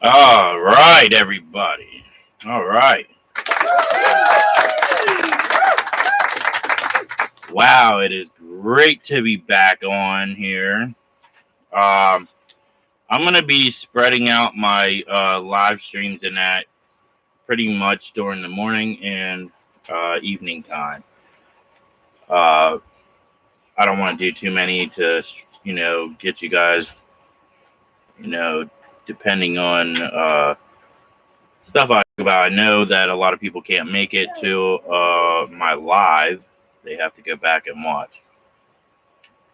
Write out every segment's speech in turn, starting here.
All right, everybody. All right. Wow, it is great to be back on here. Um, I'm gonna be spreading out my live streams and that pretty much during the morning and evening time. Uh, I don't want to do too many to get you guys you know depending on stuff I talk about. I know that a lot of people can't make it to my live. They have to go back and watch.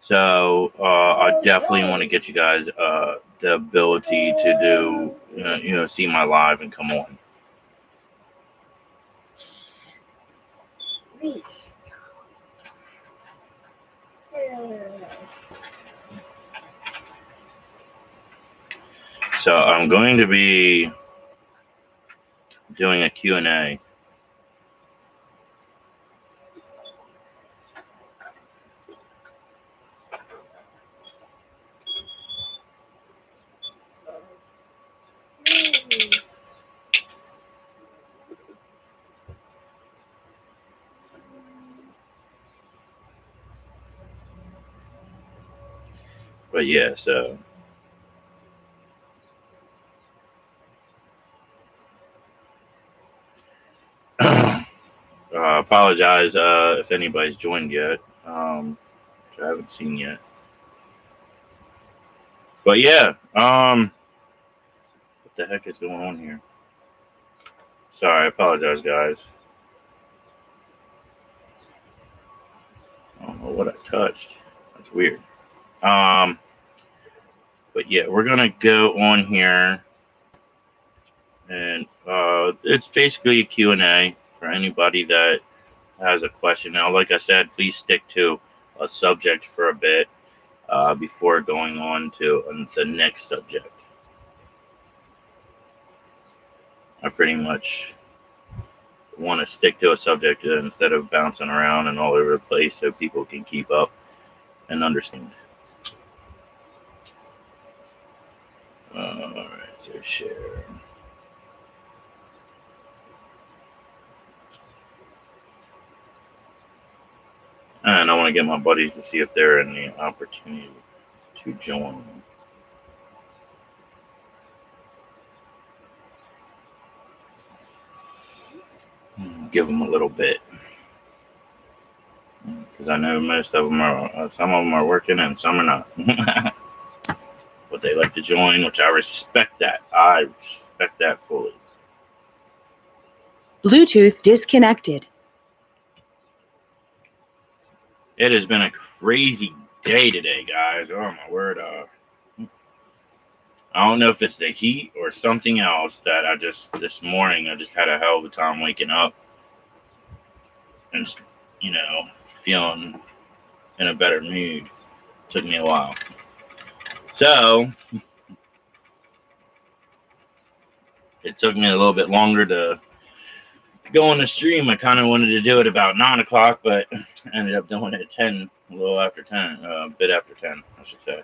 So I definitely want to get you guys the ability to do, see my live and come on. So I'm going to be doing a Q&A. But yeah, so apologize if anybody's joined yet, which I haven't seen yet. But yeah, what the heck is going on here? Sorry, I apologize, guys. I don't know what I touched. That's weird. But yeah, we're gonna go on here, and it's basically a Q&A for anybody that has a question. Now, like I said, please stick to a subject for a bit before going on to the next subject. I pretty much want to stick to a subject instead of bouncing around and all over the place so people can keep up and understand. All right, so share. And I want to get my buddies to see if they're in the opportunity to join. Give them a little bit. Because I know most of them are, some of them are working and some are not. But they like to join, which I respect that. I respect that fully. Bluetooth disconnected. It has been a crazy day today, guys. Oh my word. I don't know if it's the heat or something else that this morning, I just had a hell of a time waking up and, feeling in a better mood. Took me a while. So, it took me a little bit longer to go on the stream. I kind of wanted to do it about 9 o'clock, but ended up doing it at 10, a little after 10, a bit after 10, I should say.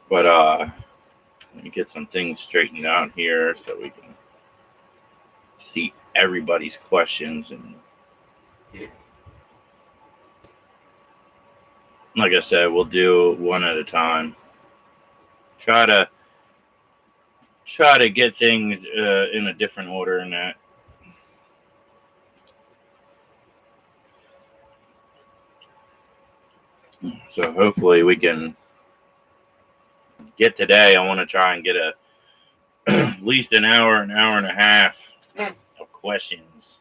But let me get some things straightened out here so we can see everybody's questions. And like I said, we'll do one at a time. Try to get things in a different order in that. So hopefully we can get today. I want to try and get at least an hour and a half of questions.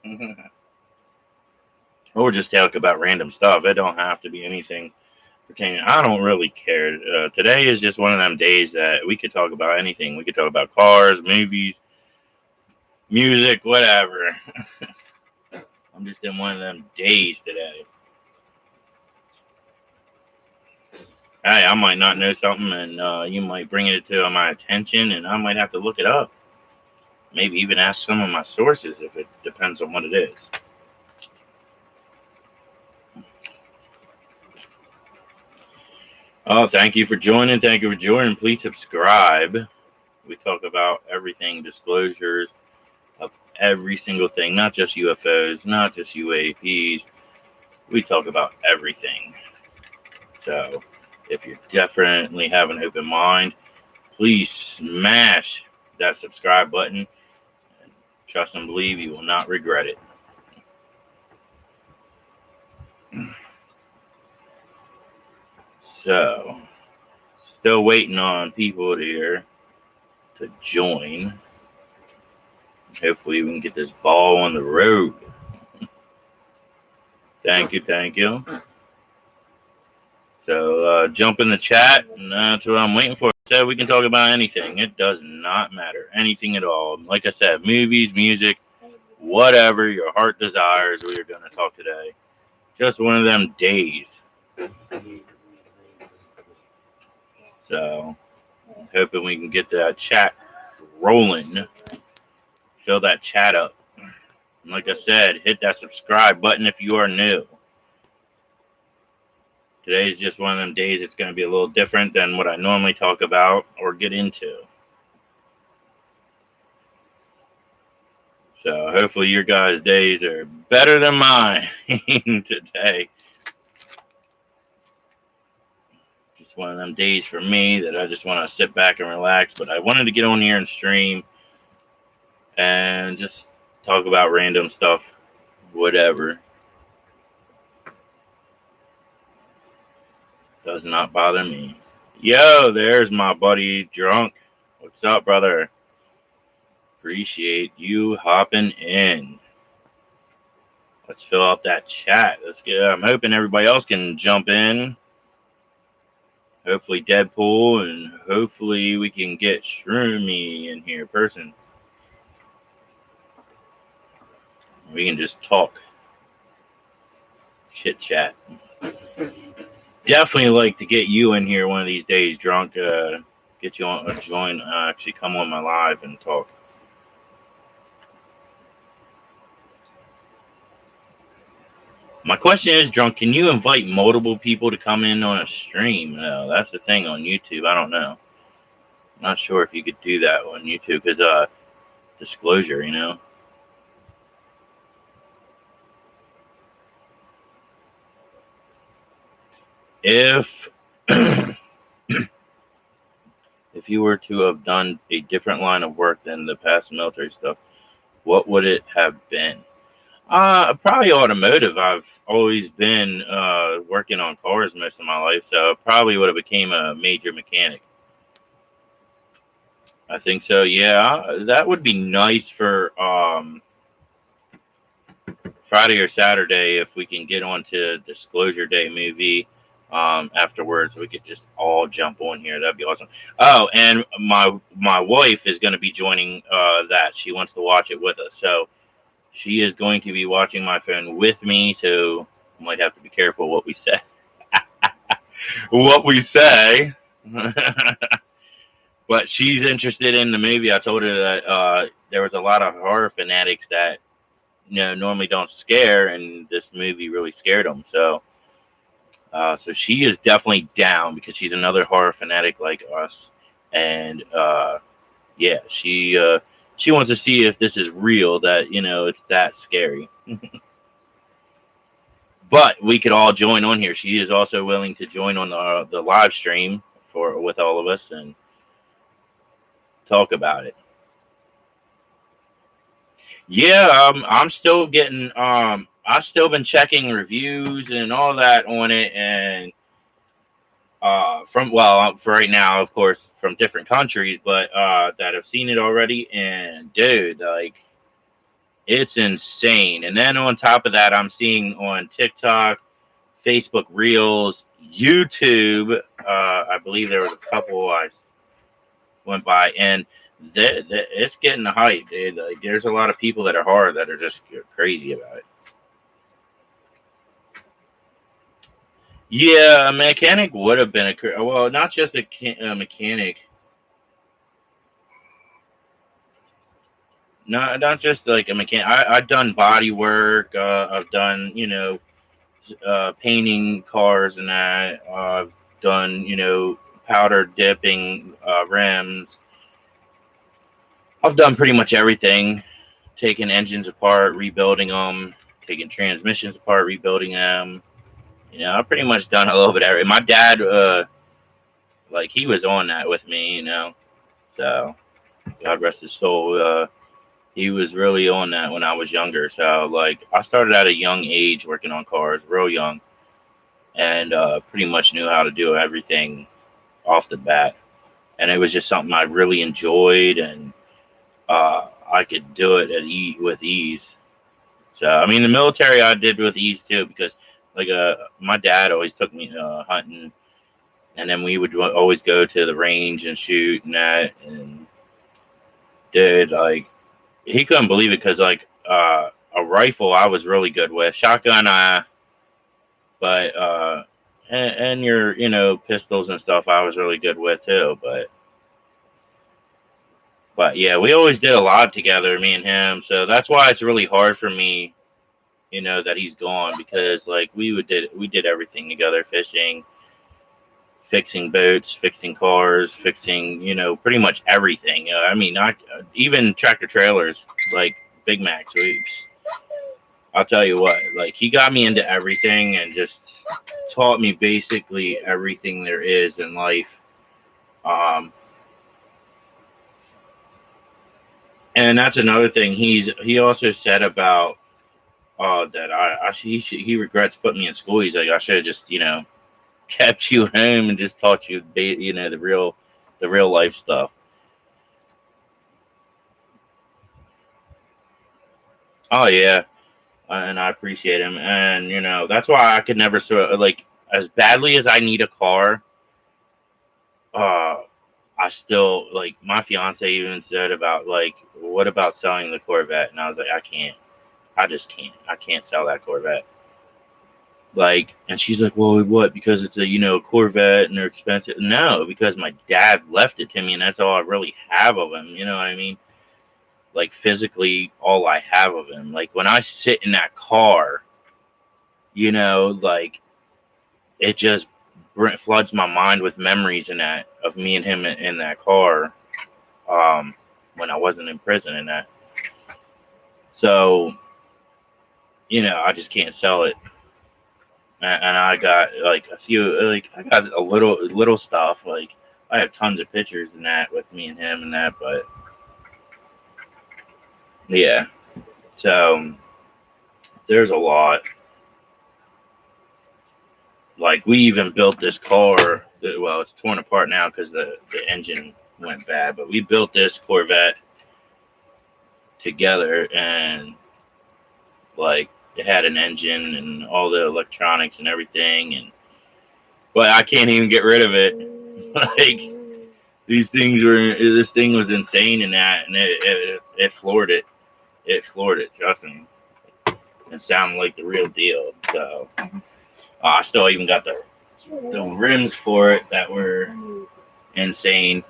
Or just talk about random stuff. It don't have to be anything pertaining. I don't really care. Today is just one of them days that we could talk about anything. We could talk about cars, movies, music, whatever. I'm just in one of them days today. Hey, I might not know something, and you might bring it to my attention, and I might have to look it up. Maybe even ask some of my sources if it depends on what it is. Oh, thank you for joining. Thank you for joining. Please subscribe. We talk about everything, disclosures of every single thing, not just UFOs, not just UAPs. We talk about everything. So if you definitely have an open mind, please smash that subscribe button. And trust and believe you will not regret it. So, still waiting on people here to join. Hopefully we can get this ball on the road. Thank you, thank you. So jump in the chat, and that's what I'm waiting for. So we can talk about anything. It does not matter. Anything at all. Like I said, movies, music, whatever your heart desires, we are going to talk today. Just one of them days. So hoping we can get that chat rolling. Fill that chat up. And like I said, hit that subscribe button if you are new. Today's just one of them days. It's going to be a little different than what I normally talk about or get into. So hopefully your guys' days are better than mine today. Just one of them days for me that I just want to sit back and relax. But I wanted to get on here and stream and just talk about random stuff, whatever. Does not bother me. Yo, there's my buddy Drunk. What's up, brother? Appreciate you hopping in. Let's fill out that chat. Let's get. I'm hoping everybody else can jump in. Hopefully Deadpool, and hopefully we can get Shroomy in here in person. We can just talk. Chit chat. Definitely like to get you in here one of these days, Drunk. Get you on, join, actually come on my live and talk. My question is, Drunk, can you invite multiple people to come in on a stream? No, that's the thing on YouTube. I don't know. I'm not sure if you could do that on YouTube because disclosure, you know. If if you were to have done a different line of work than the past military stuff, what would it have been? Probably automotive. I've always been working on cars most of my life, so probably would have became a major mechanic. I think so. Yeah, that would be nice for Friday or Saturday if we can get onto Disclosure Day movie. Afterwards, we could just all jump on here. That'd be awesome. Oh, and my wife is going to be joining that. She wants to watch it with us, so she is going to be watching my phone with me. So I might have to be careful what we say. What we say. But she's interested in the movie. I told her that there was a lot of horror fanatics that normally don't scare, and this movie really scared them. So she is definitely down because she's another horror fanatic like us, and yeah, she wants to see if this is real. That it's that scary. But we could all join on here. She is also willing to join on the live stream with all of us and talk about it. Yeah, I'm still getting I've still been checking reviews and all that on it, and for right now, of course, from different countries, but that have seen it already. And dude, like, it's insane. And then on top of that, I'm seeing on TikTok, Facebook Reels, YouTube. I believe there was a couple I went by, and it's getting the hype, dude. Like, there's a lot of people that are horror that are just crazy about it. Yeah, a mechanic would have been not just a mechanic. Not just like a mechanic. I've done body work. I've done painting cars and that. done, powder dipping rims. I've done pretty much everything, taking engines apart, rebuilding them, taking transmissions apart, rebuilding them. I've pretty much done a little bit of everything. My dad, he was on that with me, so God rest his soul. He was really on that when I was younger. So, I started at a young age working on cars, real young, and pretty much knew how to do everything off the bat. And it was just something I really enjoyed, and I could do it with ease. So, I mean, the military I did with ease too, because my dad always took me hunting, and then we would always go to the range and shoot and that. And dude, he couldn't believe it because a rifle I was really good with, shotgun but and your pistols and stuff I was really good with too, but yeah, we always did a lot together, me and him. So that's why it's really hard for me, that he's gone, because we did everything together: fishing, fixing boats, fixing cars, fixing pretty much everything. I mean, not even tractor trailers, like Big Mac sweeps. I'll tell you what, he got me into everything and just taught me basically everything there is in life. And that's another thing he also said about that he regrets putting me in school. He's like, I should have just kept you home and just taught you the real life stuff. Oh yeah, and I appreciate him, and that's why I could never as badly as I need a car. I still my fiance even said about what about selling the Corvette, and I was like, I just can't. I can't sell that Corvette. And she's like, well, what? Because it's a Corvette and they're expensive. No, because my dad left it to me, and that's all I really have of him. You know what I mean? Physically, all I have of him. When I sit in that car, it just floods my mind with memories of me and him in that car, when I wasn't in prison and that. So, I just can't sell it. And I got a few, I got a little stuff. I have tons of pictures and that with me and him and that, but yeah. So there's a lot. We even built this car. Well, it's torn apart now because the engine went bad, but we built this Corvette together, and it had an engine and all the electronics and everything, but I can't even get rid of it. This thing was insane in that, and it floored it. It floored it, trust me. It sounded like the real deal. So I still even got the rims for it that were insane.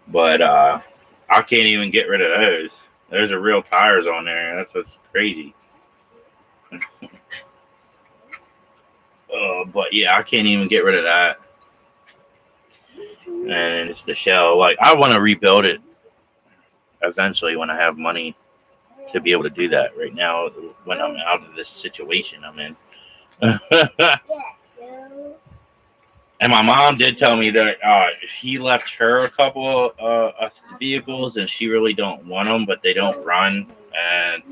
But I can't even get rid of those. Those are real tires on there. That's what's crazy. But yeah, I can't even get rid of that. And it's the shell. I want to rebuild it eventually when I have money to be able to do that. Right now, when I'm out of this situation I'm in. And my mom did tell me that he left her a couple of vehicles, and she really don't want them, but they don't run. And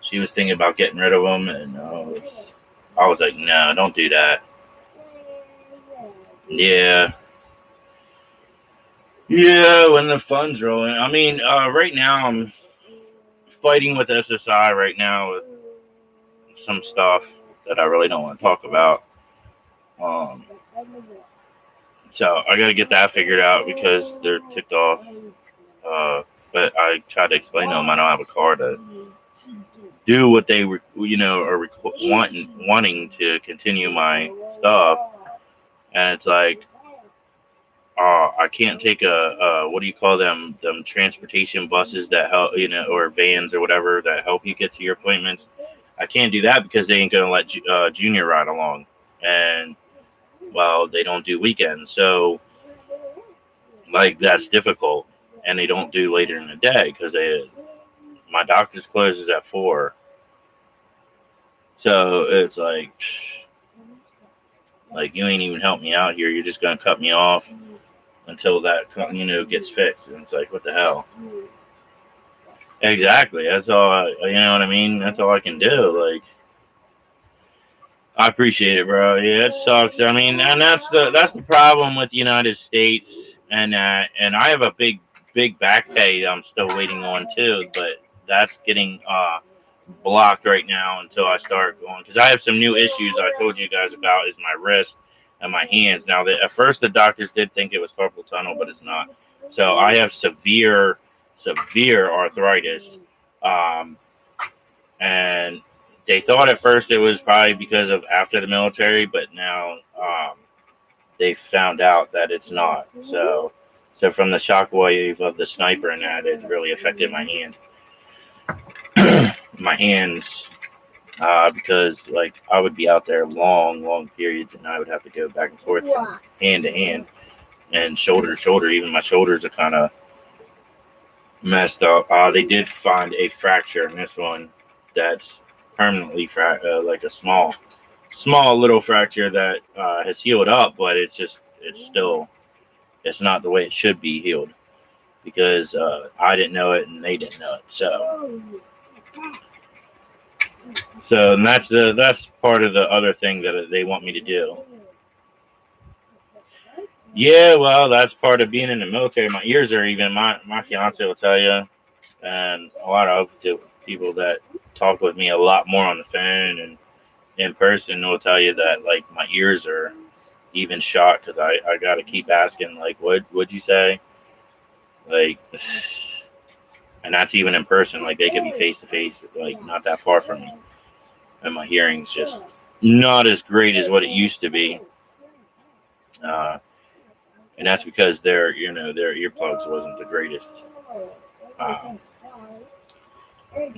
she was thinking about getting rid of them, and I was like, no, don't do that. Yeah. Yeah, when the funds rolling. I mean, right now I'm fighting with SSI right now with some stuff that I really don't want to talk about. So I got to get that figured out because they're ticked off. But I tried to explain to them I don't have a car to do what they are wanting to continue my stuff, and it's I can't take a what do you call them transportation buses that help or vans or whatever that help you get to your appointments. I can't do that because they ain't gonna let Junior ride along, and well, they don't do weekends, so like that's difficult, and they don't do later in the day because my doctor's closes at 4, so it's like you ain't even help me out here. You're just gonna cut me off until that gets fixed, and it's like, what the hell? Exactly. That's all. You know what I mean? That's all I can do. Like, I appreciate it, bro. Yeah, it sucks. I mean, and that's the problem with the United States, and I have a big back pay I'm still waiting on too, but that's getting blocked right now until I start going, because I have some new issues I told you guys about, is my wrist and my hands. Now, at first the doctors did think it was carpal tunnel, but it's not. So I have severe arthritis, and they thought at first it was probably because of after the military, but now they found out that it's not. So from the shockwave of the sniper and that, it really affected my hands, because like I would be out there long periods, and I would have to go back and forth from hand to hand and shoulder to shoulder. Even my shoulders are kind of messed up. They did find a fracture in this one that's permanently like a small little fracture that has healed up, but it's not the way it should be healed, because I didn't know it and they didn't know it. So and that's part of the other thing that they want me to do. Yeah, well, that's part of being in the military. My ears are even, my fiance will tell you, and a lot of people that talk with me a lot more on the phone and in person will tell you that like my ears are even shot, because I got to keep asking, like, what'd you say? Like, and that's even in person. Like, they could be face to face, like not that far from me, and my hearing's just not as great as what it used to be. And that's because their earplugs wasn't the greatest.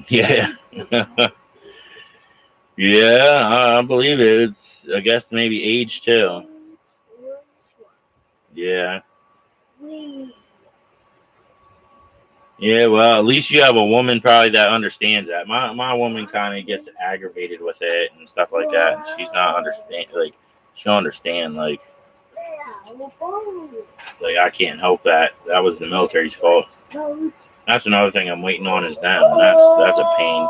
Yeah. Yeah, I believe it. It's, I guess, maybe age too. Yeah. Yeah, well, at least you have a woman probably that understands that. My woman kind of gets aggravated with it and stuff like that. And she's not she'll understand, like I can't help that. That was the military's fault. That's another thing I'm waiting on, is them. That's a pain.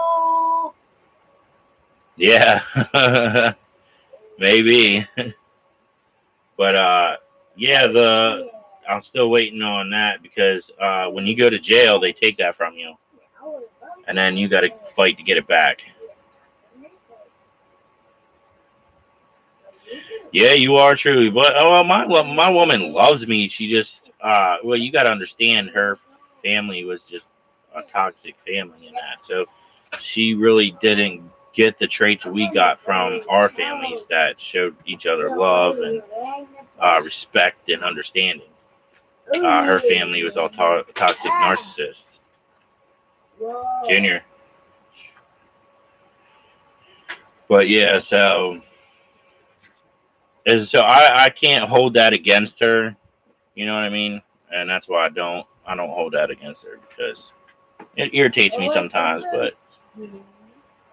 Yeah. Maybe. But yeah, I'm still waiting on that, because when you go to jail, they take that from you, and then you got to fight to get it back. Yeah, you are true. But my woman loves me. She just well, you got to understand, her family was just a toxic family in that. So she really didn't get the traits we got from our families that showed each other love and respect and understanding. Her family was all toxic narcissists. Junior. But yeah, so I can't hold that against her. You know what I mean? And that's why I don't hold that against her, because it irritates me sometimes. But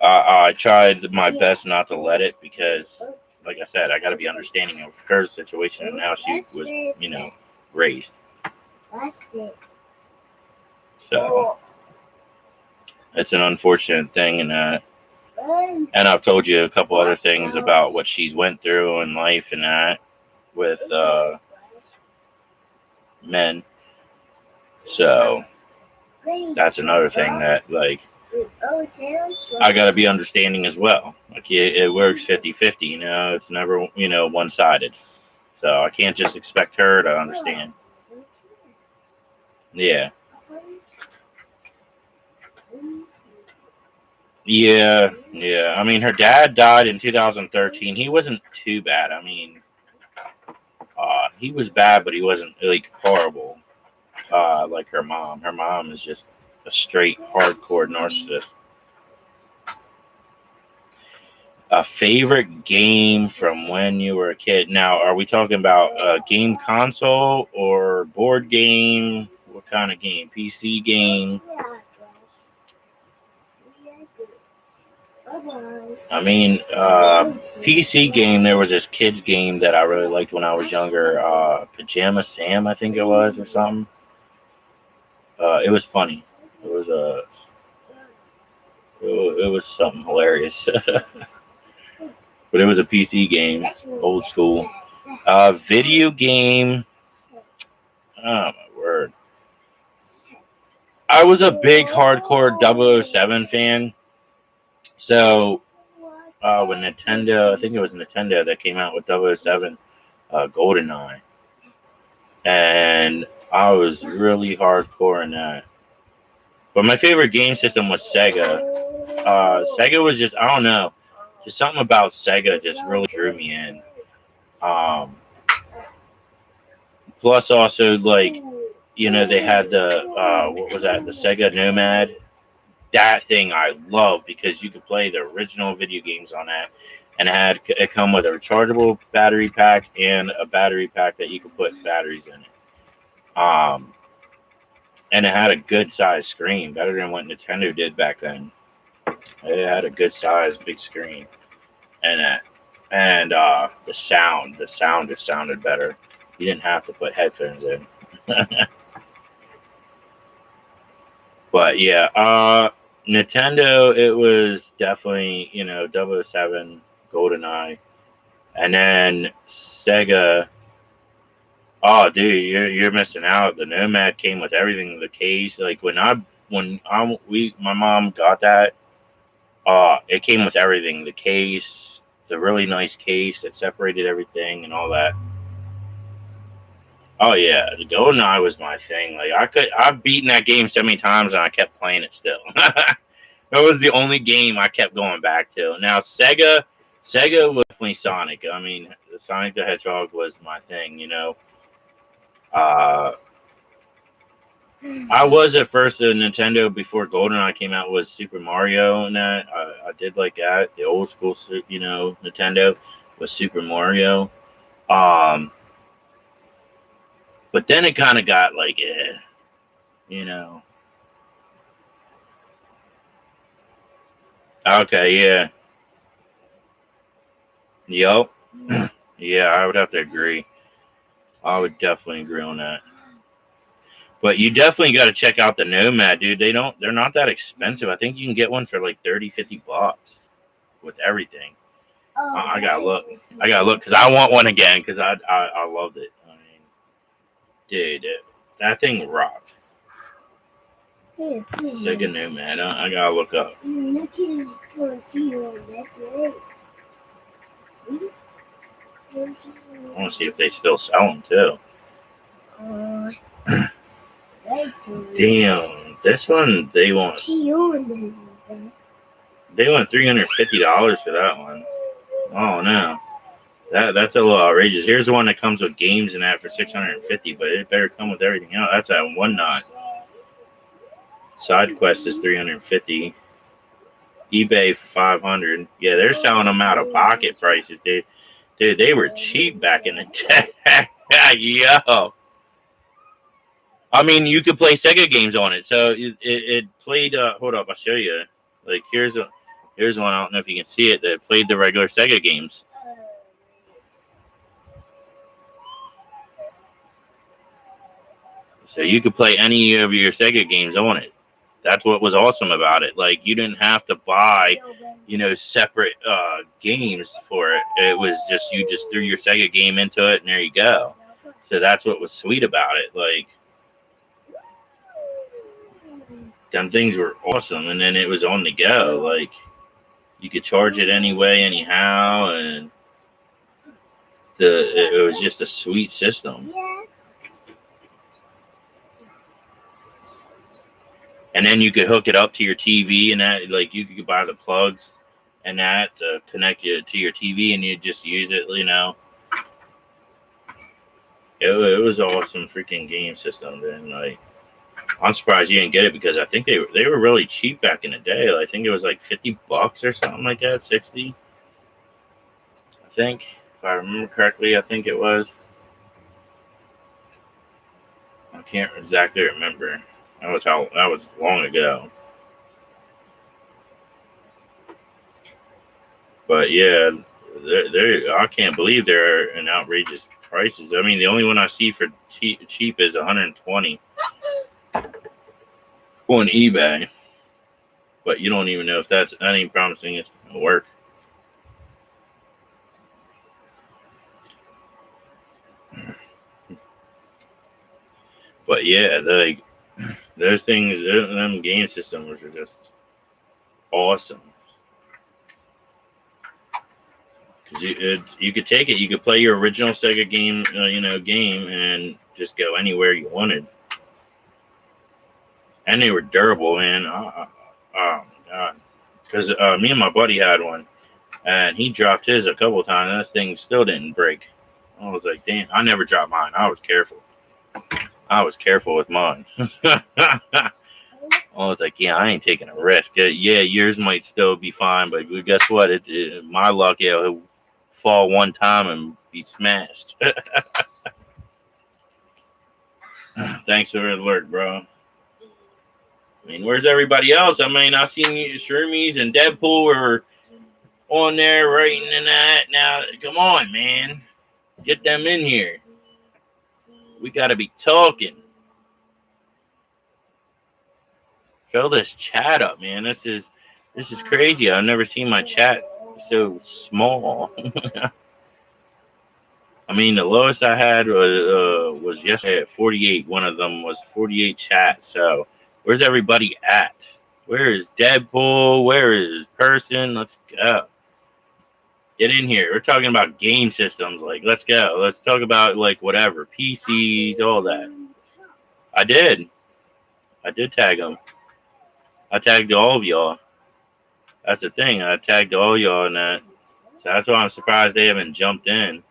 I tried my best not to let it, because, like I said, I got to be understanding of her situation and how she was, raised. So it's an unfortunate thing, and I've told you a couple other things about what she's went through in life and that with men. So that's another thing that, like, I got to be understanding as well. Like, it works 50-50, it's never, one-sided. So I can't just expect her to understand. Yeah. Yeah. I mean, her dad died in 2013. He wasn't too bad. I mean, he was bad, but he wasn't like horrible. Like her mom. Her mom is just a straight hardcore narcissist. A favorite game from when you were a kid. Now, are we talking about a game console or board game? What kind of game? PC game? I mean, PC game, there was this kids game that I really liked when I was younger. Pajama Sam, I think it was, or something. It was funny. It was it was something hilarious. But it was a PC game, old school. Video game. Oh my word! I was a big hardcore 007 fan. So when Nintendo, I think it was Nintendo that came out with 007, GoldenEye, and I was really hardcore in that. But my favorite game system was Sega. Sega was just, I don't know, just something about Sega just really drew me in. Plus, also, like, you know, they had the, what was that, the Sega Nomad. That thing I love because you could play the original video games on that, and it come with a rechargeable battery pack and a battery pack that you could put batteries in it. And it had a good size screen, better than what Nintendo did back then. It had a good size big screen, and the sound just sounded better. You didn't have to put headphones in. But yeah, Nintendo, it was definitely, you know, 007, GoldenEye, and then Sega. Oh, dude, you're missing out. The Nomad came with everything. The case, like my mom got that. It came with everything. The case, the really nice case that separated everything and all that. Oh yeah, the GoldenEye was my thing. Like I've beaten that game so many times and I kept playing it still. That was the only game I kept going back to. Now Sega was definitely Sonic. I mean, Sonic the Hedgehog was my thing. You know, I was at first a Nintendo before GoldenEye came out was Super Mario, and that I did like that. The old school, you know, Nintendo was Super Mario. But then it kind of got like, you know. Okay, yeah. Yup. Yeah, I would have to agree. I would definitely agree on that. But you definitely got to check out the Nomad, dude. They're not that expensive. I think you can get one for like $30-$50 with everything. I gotta look because I want one again because I loved it. I mean, dude, that thing rocked. Sega Nomad. I gotta look up. I want to see if they still sell them too. Damn, this one they want $350 for that one. Oh no, that's a little outrageous. Here's the one that comes with games and that for $650, but it better come with everything else. That's at one knot. Side Quest is $350. eBay for $500. Yeah, they're selling them out of pocket prices, dude. Dude, they were cheap back in the day. Yo. I mean, you could play Sega games on it. So it played, hold up, I'll show you. Like, here's one, I don't know if you can see it, that played the regular Sega games. So you could play any of your Sega games on it. That's what was awesome about it. Like, you didn't have to buy, you know, separate games for it. It was just, you just threw your Sega game into it and there you go. So that's what was sweet about it. Like, them things were awesome, and then it was on the go. Like, you could charge it anyway, anyhow, and it was just a sweet system. And then you could hook it up to your TV, and that, like, you could buy the plugs and that to connect it to your TV, and you just use it. You know, it was an awesome freaking game system. Then, like, I'm surprised you didn't get it because I think they were really cheap back in the day. I think it was like $50 or something like that, 60. think, if I remember correctly, I think it was. I can't exactly remember. That was long ago. But yeah, I can't believe they're in outrageous prices. I mean, the only one I see for cheap is 120 on eBay. But you don't even know if that ain't promising it's gonna work. But yeah, those things, them game systems are just awesome. Because you could take it, you could play your original Sega game, game, and just go anywhere you wanted. And they were durable, man. Oh my god! Because me and my buddy had one, and he dropped his a couple of times, and that thing still didn't break. I was like, damn! I never dropped mine. I was careful. With mine. I was like, yeah, I ain't taking a risk. Yeah, yours might still be fine, but guess what? My luck, it'll fall one time and be smashed. Thanks for the alert, bro. I mean, where's everybody else? I mean, I seen Shroomies and Deadpool were on there writing and that. Now, come on, man. Get them in here. We got to be talking. Fill this chat up, man. This is crazy. I've never seen my chat so small. I mean, the lowest I had was yesterday at 48. One of them was 48 chat. So, where's everybody at? Where is Deadpool? Where is Person? Let's go. Get in here. We're talking about game systems. Like, let's go. Let's talk about, like, whatever. PCs, all that. I did tag them. I tagged all of y'all. That's the thing. I tagged all y'all in that. So that's why I'm surprised they haven't jumped in.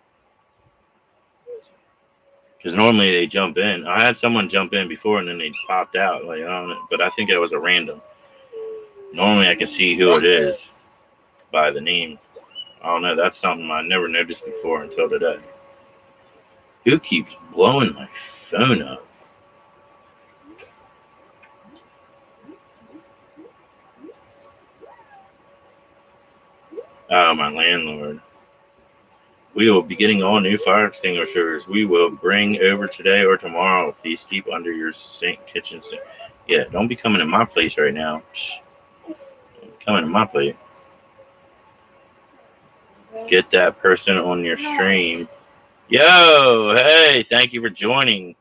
Because normally they jump in. I had someone jump in before and then they popped out. Like, I don't know, but I think it was a random. Normally I can see who it is by the name. I don't know. That's something I never noticed before until today. Who keeps blowing my phone up? Oh, my landlord. We will be getting all new fire extinguishers. We will bring over today or tomorrow. Please keep under your kitchen sink. Yeah, don't be coming to my place right now. Coming to my place. Get that person on your stream. Yo, hey, thank you for joining.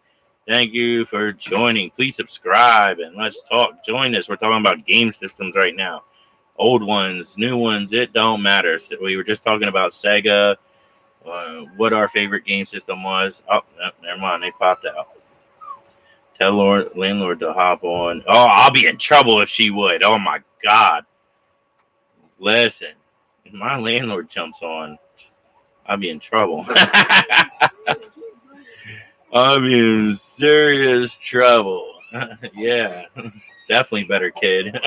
Please subscribe and let's talk. Join us. We're talking about game systems right now. Old ones, new ones, it don't matter. So we were just talking about Sega, what our favorite game system was. Oh, no, never mind. They popped out. Tell landlord to hop on. Oh, I'll be in trouble if she would. Oh, my God. Listen, if my landlord jumps on, I'll be in trouble. I'm in serious trouble. Yeah, definitely better, kid.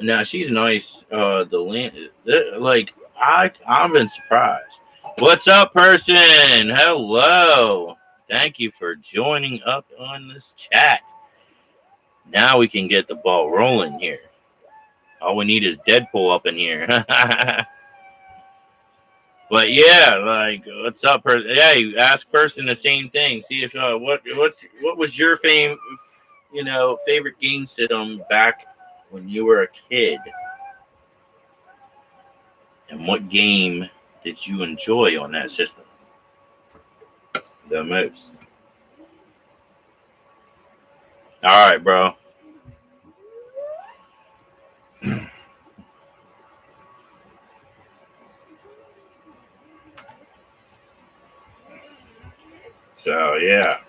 Now she's nice. I've been surprised. What's up, person? Hello. Thank you for joining up on this chat. Now we can get the ball rolling here. All we need is Deadpool up in here. But yeah, like, what's up, person? Yeah, you ask person the same thing. See if what was your favorite game system back when you were a kid, and what game did you enjoy on that system the most? All right, bro. So, yeah.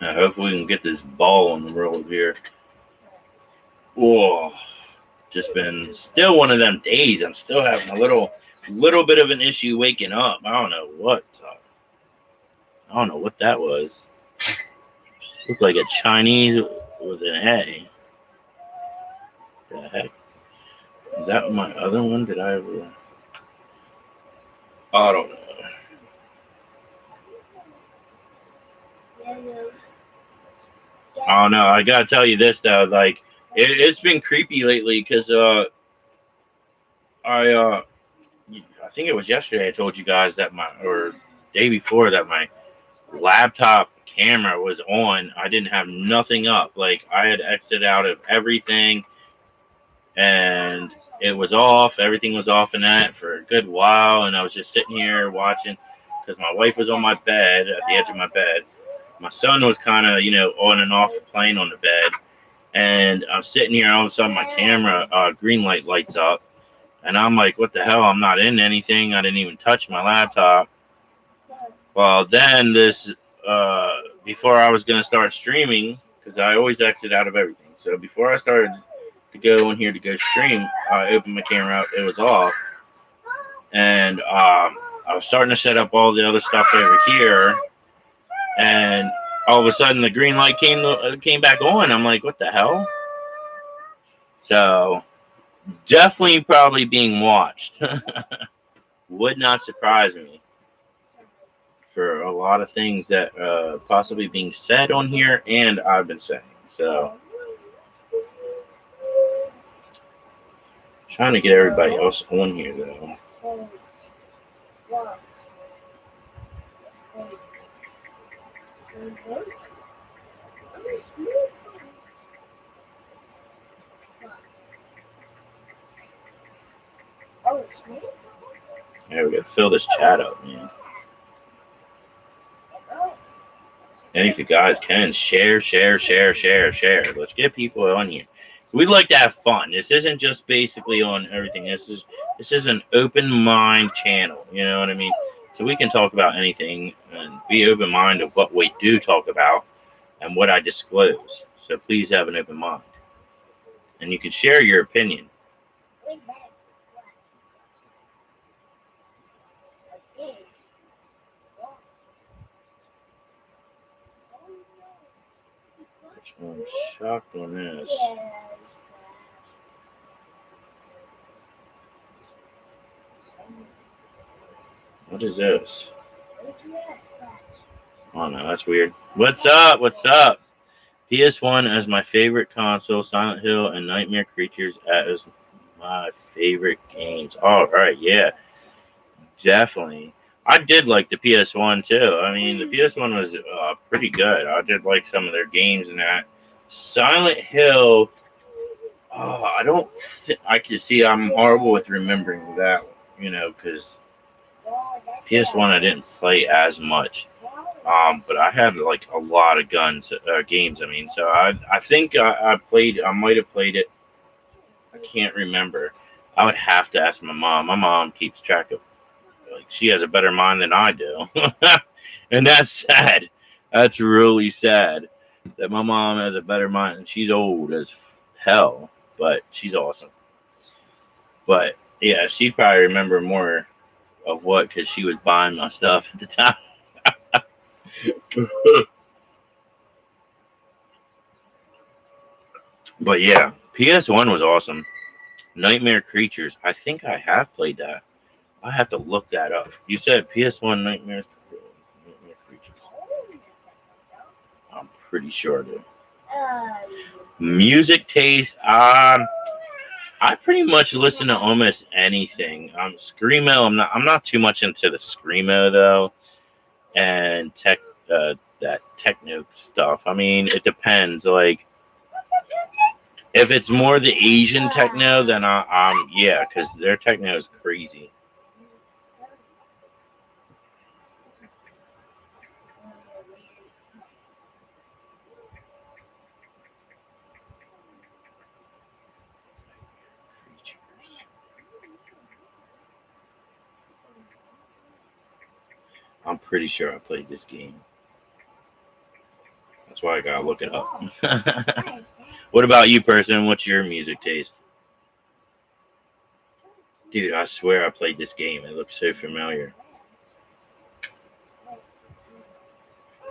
Hopefully we can get this ball on the road here. Whoa. Just been still one of them days. I'm still having a little bit of an issue waking up. I don't know what that was. Look like a Chinese with an A. The heck? Is that my other one? Did I ever? I don't know. I don't know. I gotta tell you this though, like it's been creepy lately because I think it was yesterday I told you guys that or day before that my laptop camera was on. I didn't have nothing up. Like I had exited out of everything and it was off. Everything was off in that for a good while, and I was just sitting here watching because my wife was on my bed at the edge of my bed. My son was kind of, on and off playing on the bed, and I'm sitting here. All of a sudden, my camera green light lights up, and I'm like, "What the hell? I'm not in anything. I didn't even touch my laptop." Well, then this before I was gonna start streaming, because I always exit out of everything. So before I started to go in here to go stream, I opened my camera up. It was off, and I was starting to set up all the other stuff over here, and all of a sudden the green light came back on. I'm like, what the hell? So definitely probably being watched. Would not surprise me for a lot of things that possibly being said on here and I've been saying. So trying to get everybody else on here though. There we go. Fill this chat up, man. And if you guys can share. Let's get people on here. We like to have fun. This isn't just basically on everything. This is an open mind channel. You know what I mean? So we can talk about anything and be open minded of what we do talk about and what I disclose. So please have an open mind. And you can share your opinion. I'm shocked on this. What is this? Oh no, that's weird. What's up? PS1 as my favorite console, Silent Hill and Nightmare Creatures as my favorite games. All right, yeah, definitely. I did like the PS1 too. I mean, the PS1 was pretty good. I did like some of their games and that. Silent Hill. Oh, I can see I'm horrible with remembering that. Because PS1 I didn't play as much. But I had like a lot of games. I mean, so I think I might have played it. I can't remember. I would have to ask my mom. My mom keeps track of, like, she has a better mind than I do. And that's sad. That's really sad that my mom has a better mind. She's old as hell, but she's awesome. But yeah, she'd probably remember more of what, because she was buying my stuff at the time. But yeah, PS1 was awesome. Nightmare Creatures. I think I have played that. I have to look that up. You said PS1 Nightmare Creatures. I'm pretty sure, dude. Music taste. I pretty much listen to almost anything. Screamo. I'm not too much into the screamo though, and that techno stuff. I mean, it depends. Like, if it's more the Asian techno, then yeah, because their techno is crazy. I'm pretty sure I played this game. That's why I gotta look it up. What about you, person? What's your music taste? Dude, I swear I played this game. It looks so familiar.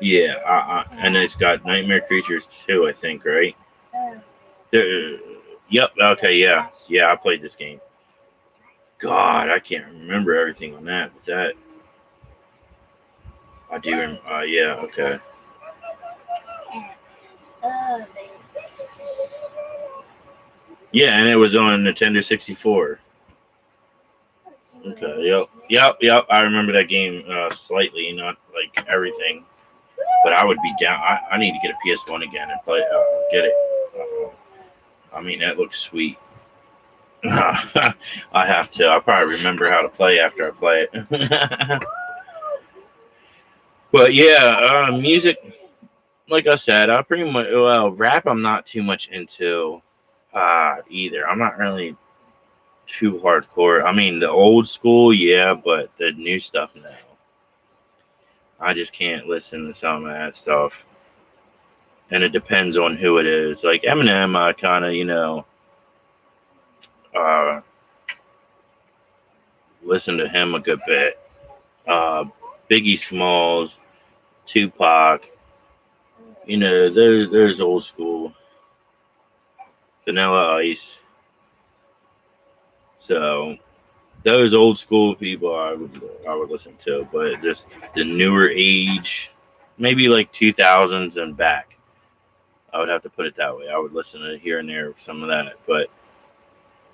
Yeah, and it's got Nightmare Creatures too, I think, right? Yep. Okay. Yeah. Yeah. I played this game. God, I can't remember everything on that, but that I do. Yeah. Okay. Yeah, and it was on Nintendo 64. Okay. Yep. Yep. Yep. I remember that game slightly, not like everything, but I would be down. I need to get a PS1 again and play. Get it. I mean, that looks sweet. I have to. I'll probably remember how to play after I play it. But yeah, music. Like I said, I pretty much rap. I'm not too much into either. I'm not really too hardcore. I mean, the old school, yeah, but the new stuff, no. I just can't listen to some of that stuff. And it depends on who it is. Like Eminem, I kind of, uh, listen to him a good bit. Uh, Biggie Smalls, Tupac, there's old school. Vanilla Ice. So those old school people I would listen to, but just the newer age, maybe like 2000s and back. I would have to put it that way. I would listen to here and there some of that, but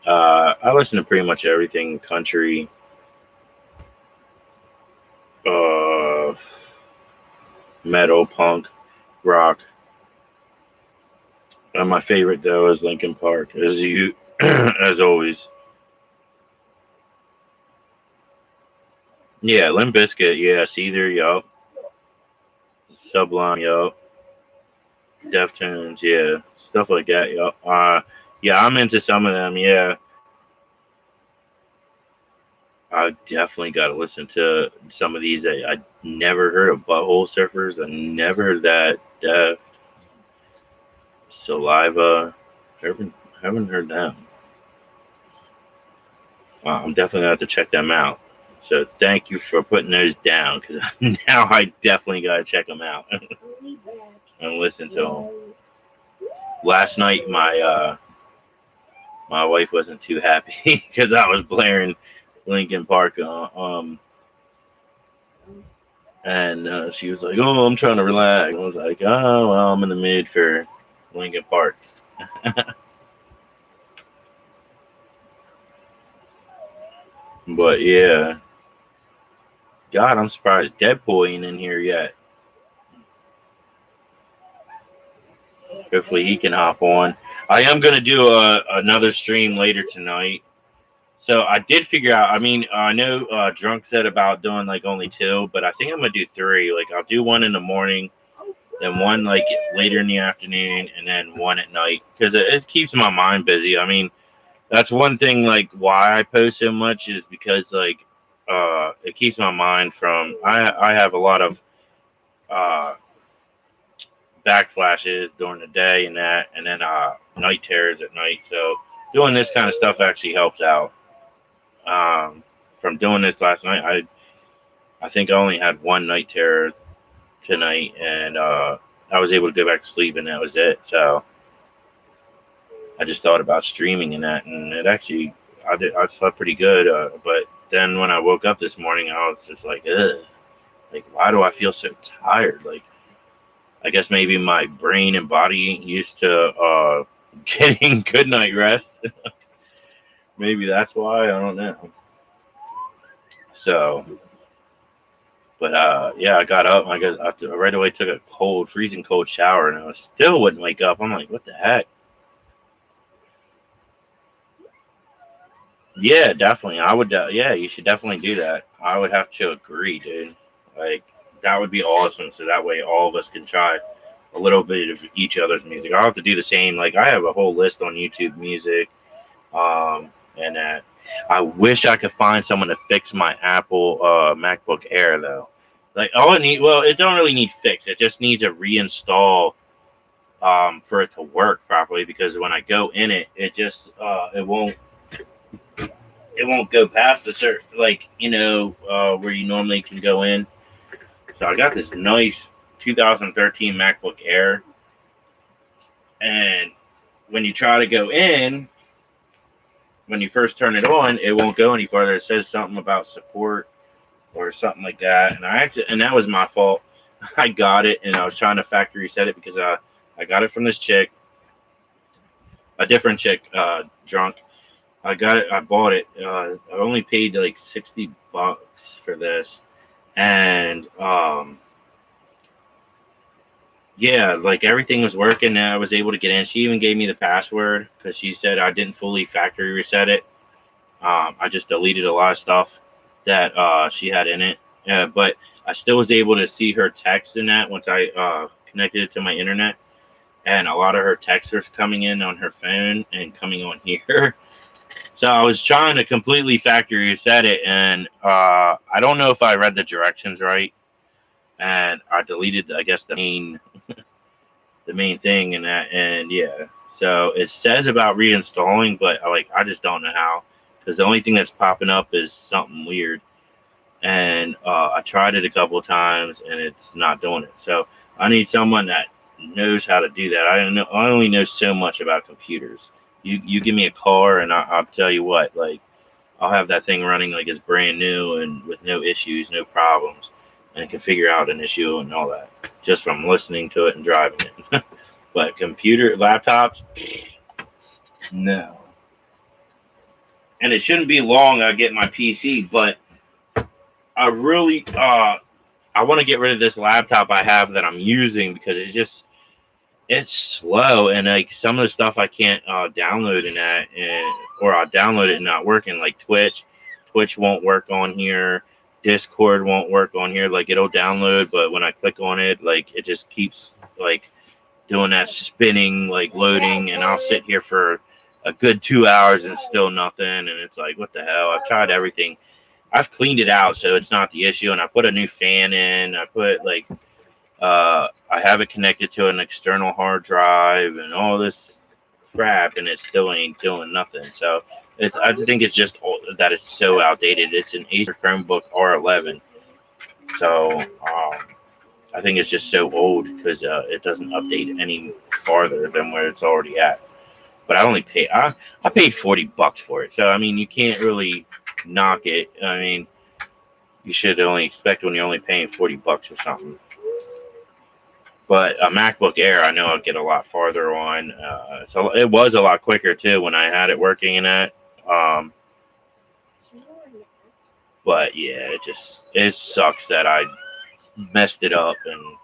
I listen to pretty much everything country, uh, metal, punk, rock. And my favorite though is Linkin Park, as you as always. Yeah, Limp Bizkit, yeah, Seether, yo, Sublime, yo, Deftones, yeah, stuff like that, yo. Yeah, I'm into some of them. Yeah, I definitely got to listen to some of these that I never heard of. Butthole Surfers, I never heard that. Saliva, haven't heard them. I'm definitely gonna have to check them out. So thank you for putting those down because now I definitely gotta check them out and listen to them. Last night, my wife wasn't too happy because I was blaring Linkin Park, and she was like, "Oh, I'm trying to relax." I was like, "Oh, well, I'm in the mood for Linkin Park." But yeah, God, I'm surprised Deadpool ain't in here yet. Hopefully, he can hop on. I am gonna do another stream later tonight. So I did figure out. I mean, I know Drunk said about doing like only two, but I think I'm gonna do three. Like I'll do one in the morning, then one like later in the afternoon, and then one at night because it keeps my mind busy. I mean, that's one thing like why I post so much is because like it keeps my mind from. I have a lot of uh backflashes during the day and then night terrors at night. So doing this kind of stuff actually helps out. From doing this last night, I think I only had one night terror tonight, and I was able to go back to sleep, and that was it. So I just thought about streaming and that, and it actually I slept pretty good. But then when I woke up this morning, I was just like, ugh, like why do I feel so tired? Like I guess maybe my brain and body ain't used to getting good night rest. Maybe that's why. I don't know. So, but yeah, I got up. I right away took a freezing cold shower, and I still wouldn't wake up. I'm like, what the heck? Yeah, definitely. I would. Yeah, you should definitely do that. I would have to agree, dude. Like that would be awesome. So that way, all of us can try a little bit of each other's music. I'll have to do the same. Like I have a whole list on YouTube music, and that. I wish I could find someone to fix my Apple MacBook Air though. Like all it need, well, it don't really need fix. It just needs a reinstall for it to work properly. Because when I go in it, it just it won't go past the certain where you normally can go in. So I got this nice 2013 MacBook Air. And when you try to go in, when you first turn it on, it won't go any farther. It says something about support or something like that. And that was my fault. I got it, and I was trying to factory reset it because I got it from this chick, a different chick, drunk. I got it. I bought it. I only paid like $60 for this, and yeah, like everything was working. And I was able to get in. She even gave me the password because she said I didn't fully factory reset it. I just deleted a lot of stuff that she had in it, but I still was able to see her text in that once I connected it to my internet, and a lot of her texts was coming in on her phone and coming on here. So I was trying to completely factory reset it, and I don't know if I read the directions right, and I deleted, I guess, the main thing in that, and yeah. So it says about reinstalling, but I just don't know how, because the only thing that's popping up is something weird, and I tried it a couple of times, and it's not doing it. So I need someone that knows how to do that. I only know so much about computers. You give me a car, and I'll tell you what, like, I'll have that thing running like it's brand new and with no issues, no problems, and it can figure out an issue and all that just from listening to it and driving it. But laptops, no. And it shouldn't be long I get my PC, but I really I want to get rid of this laptop I have that I'm using because it's slow, and like some of the stuff I can't download in that, or I'll download it and not working, like Twitch won't work on here, Discord won't work on here. Like it'll download, but when I click on it, like it just keeps like doing that spinning, like loading, and I'll sit here for a good 2 hours and still nothing, and it's like, what the hell? I've tried everything. I've cleaned it out, so it's not the issue, and I put a new fan in. I put like I have it connected to an external hard drive and all this crap, and it still ain't doing nothing. So I think it's just that it's so outdated. It's an Acer Chromebook R11, so I think it's just so old because it doesn't update any farther than where it's already at. But I paid $40 for it, so I mean you can't really knock it. I mean, you should only expect when you're only paying $40 for something. But a MacBook Air, I know I'll get a lot farther on. So it was a lot quicker too when I had it working in that. But yeah, it sucks that I messed it up, and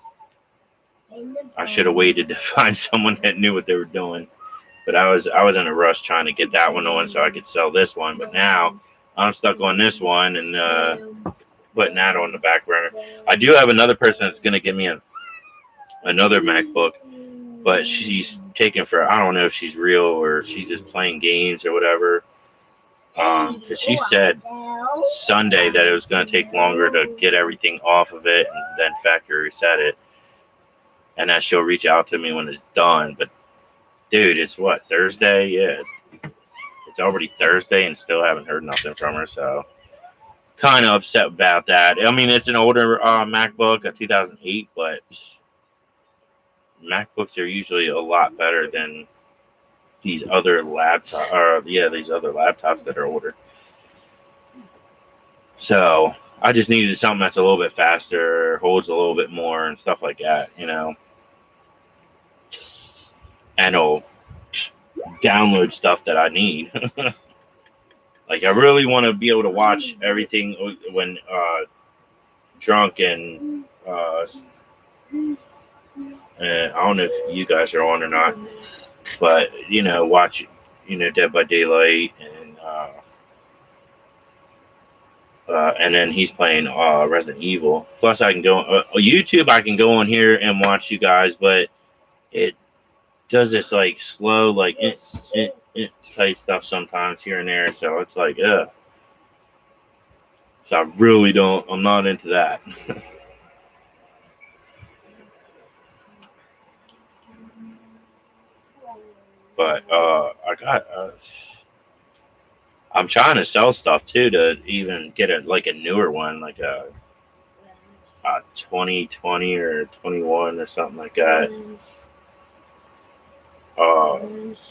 I should have waited to find someone that knew what they were doing. But I was in a rush trying to get that one on so I could sell this one. But now I'm stuck on this one and putting that on the back burner. I do have another person that's going to give me another MacBook, but she's taken for, I don't know if she's real or she's just playing games or whatever. Because she said Sunday that it was going to take longer to get everything off of it and then factory reset it, and that she'll reach out to me when it's done. But dude, it's what, Thursday? Yeah, it's already Thursday and still haven't heard nothing from her. So kind of upset about that. I mean, it's an older MacBook, a 2008, but MacBooks are usually a lot better than these other laptops that are older. So I just needed something that's a little bit faster, holds a little bit more, and stuff like that, you know. And it'll download stuff that I need. Like I really want to be able to watch everything when drunk and I don't know if you guys are on or not, but you know, watch Dead by Daylight and then he's playing Resident Evil. Plus, I can go YouTube. I can go on here and watch you guys, but it does this like slow, like type stuff sometimes here and there. So it's like, ugh. So I really don't. I'm not into that. But I'm trying to sell stuff too to even get a newer one, like 2020 or 21 or something like that.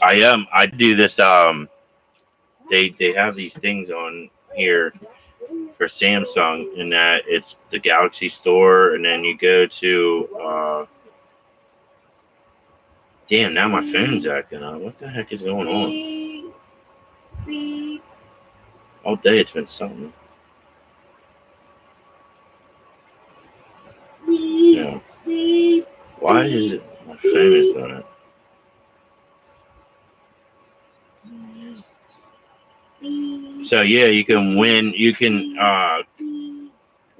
I do this. They have these things on here for Samsung, and that it's the Galaxy Store, and then you go to. Damn! Now my phone's acting up. What the heck is going on? All day it's been something. Yeah. Why is it my phone is doing it? So yeah, you can win. You can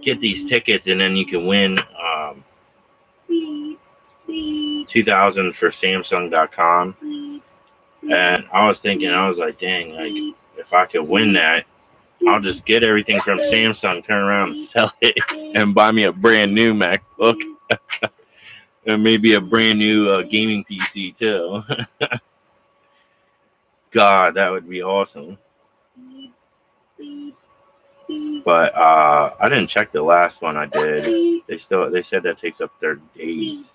get these tickets, and then you can win 2,000 for Samsung.com. And I was thinking, I was like, dang, like if I could win that, I'll just get everything from Samsung, turn around and sell it, and buy me a brand new MacBook, and maybe a brand new gaming PC too. God, that would be awesome. But I didn't check the last one I did. They said that takes up 30 days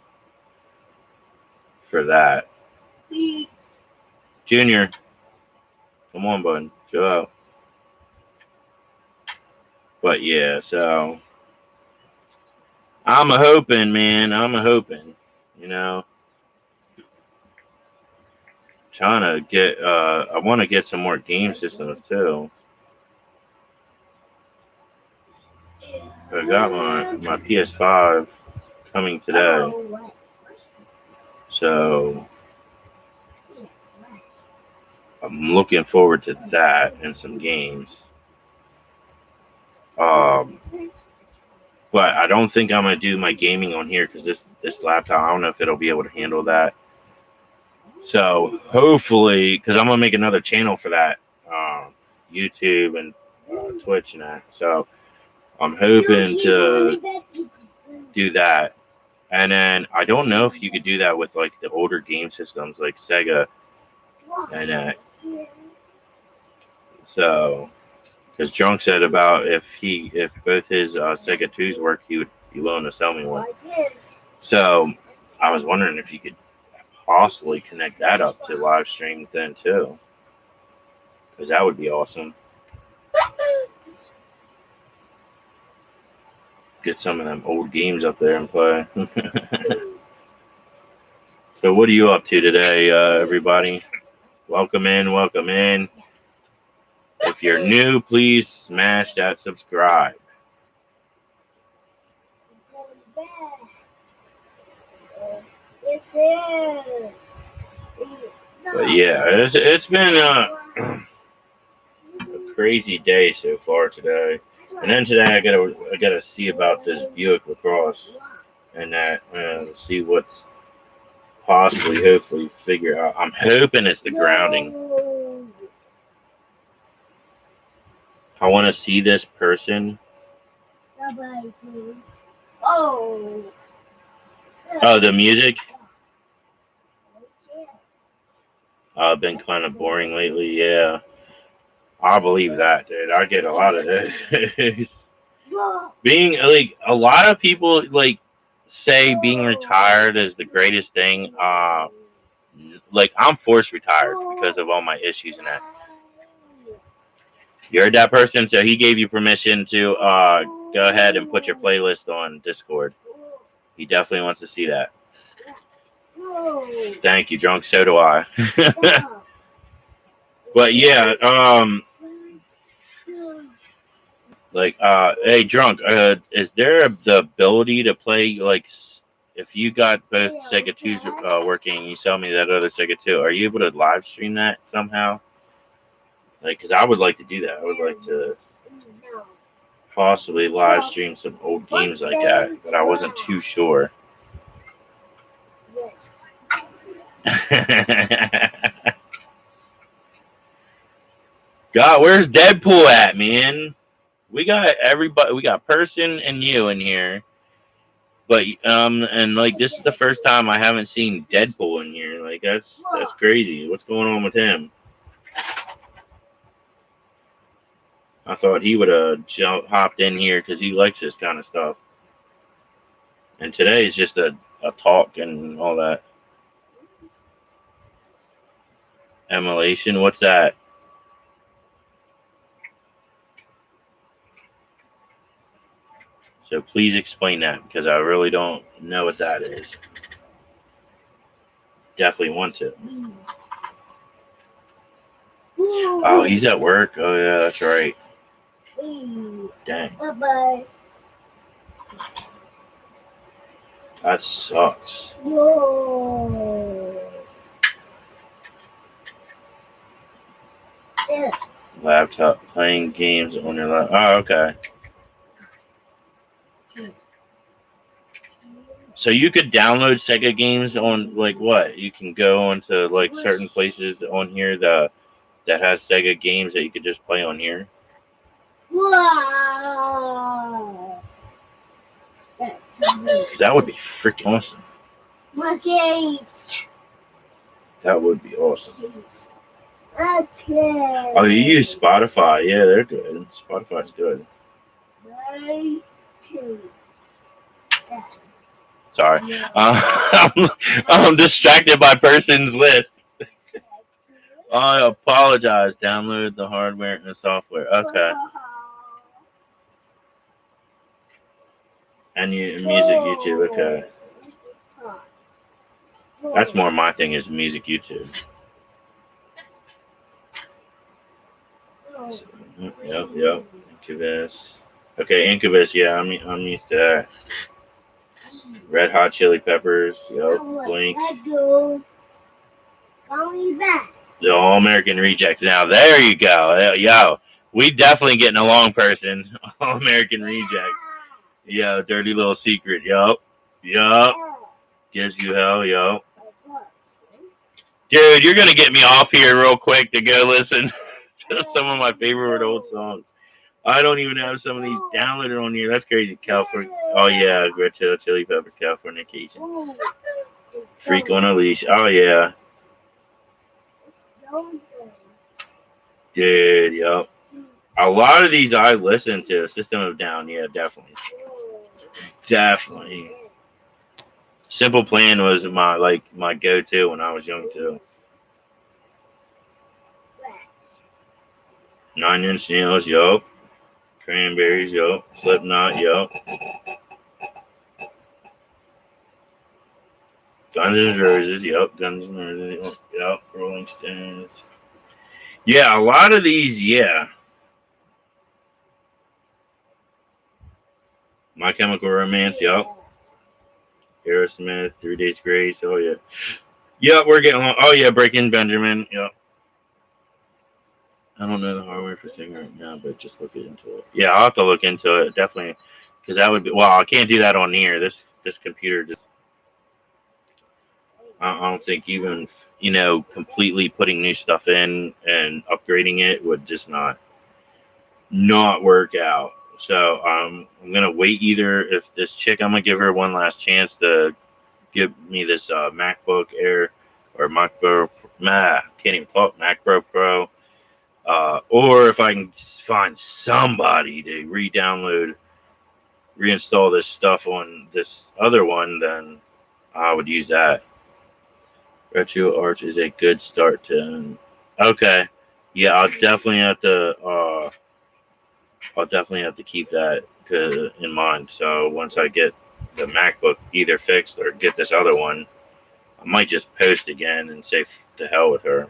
for that. Junior, come on, bud, chill out. But yeah, so I'm hoping, man. You know, trying to get. I want to get some more game systems too. I got my PS5 coming today, so I'm looking forward to that and some games. But I don't think I'm gonna do my gaming on here because this laptop, I don't know if it'll be able to handle that. So hopefully, because I'm gonna make another channel for that, YouTube and Twitch and that. So I'm hoping to do that. And then I don't know if you could do that with like the older game systems like Sega and that. So, because Drunk said about if both his Sega 2s work, he would be willing to sell me one. So I was wondering if you could possibly connect that up to live stream then too, because that would be awesome. Get some of them old games up there and play. So what are you up to today, everybody? Welcome in. If you're new, please smash that subscribe. But yeah, it's been a crazy day so far today. And then today I gotta see about this Buick LaCrosse and that see what's possibly hopefully figure out. I'm hoping it's the grounding. I want to see this person. Oh, the music. Been kind of boring lately. Yeah, I believe that, dude. I get a lot of this. Being like a lot of people like say being retired is the greatest thing. Like I'm forced retired because of all my issues and that. You heard that person, so he gave you permission to go ahead and put your playlist on Discord. He definitely wants to see that. Thank you, Drunk. So do I. But yeah, like, hey, Drunk, is there the ability to play, like, if you got both Sega 2s working and you sell me that other Sega 2, are you able to live stream that somehow? Like, because I would like to do that. I would like to possibly live stream some old games like that, but I wasn't too sure. God, where's Deadpool at, man? We got everybody. We got Person and you in here, but and like this is the first time I haven't seen Deadpool in here. Like that's crazy. What's going on with him? I thought he would have hopped in here because he likes this kind of stuff. And today is just a talk and all that. Emulation, what's that? So please explain that because I really don't know what that is. Definitely want to. Oh, he's at work. Oh yeah, that's right. Dang. Bye-bye. That sucks. Whoa. Yeah. Laptop playing games on your laptop. Oh, okay. So you could download Sega games on like what? You can go onto like certain places on here that has Sega games that you could just play on here. Wow. Because that would be freaking awesome. My case. That would be awesome. Okay. Oh, you use Spotify? Yeah, they're good. Spotify's good. Right. Sorry, I'm distracted by person's list. I apologize. Download the hardware and the software. Okay. And music YouTube. Okay. That's more my thing is music YouTube. Yep. Incubus. Okay, Incubus. Yeah, I'm used to that. Red Hot Chili Peppers. Yep. Blink. The All American Rejects. Now there you go. Yo, we definitely getting along, person. All American Rejects. Yo, Dirty Little Secret. Yup. Gives you hell. Yup. Dude, you're gonna get me off here real quick to go listen to some of my favorite old songs. I don't even have some of these downloaded on here. That's crazy. California. Oh yeah, Red Hot Chili Peppers. Californication. Freak on a Leash. Oh yeah. Dude, yup. A lot of these I listen to. System of Down, yeah, definitely. Simple Plan was my go-to when I was young too. 9 Inch Nails, yup. Cranberries, yup. Slipknot, yup. Guns N' Roses, yup. Guns N' Roses, yup. Rolling Stones. Yeah, a lot of these, yeah. My Chemical Romance, yup. Aerosmith, 3 Days Grace, oh yeah. Yep, we're getting along. Oh yeah, Breaking Benjamin, yep. I don't know the hardware for singing right now, but just look into it. Yeah, I'll have to look into it, definitely. Because that would be, well, I can't do that on here. This computer just, I don't think even, completely putting new stuff in and upgrading it would just not work out. So I'm gonna wait. Either if this chick, I'm gonna give her one last chance to give me this MacBook Air or MacBook. Can't even talk. MacBook Pro. Or if I can find somebody to reinstall this stuff on this other one, then I would use that. Retro Arch is a good start to. Okay, yeah, I'll definitely have to. I'll definitely have to keep that in mind. So once I get the MacBook either fixed or get this other one, I might just post again and say to hell with her.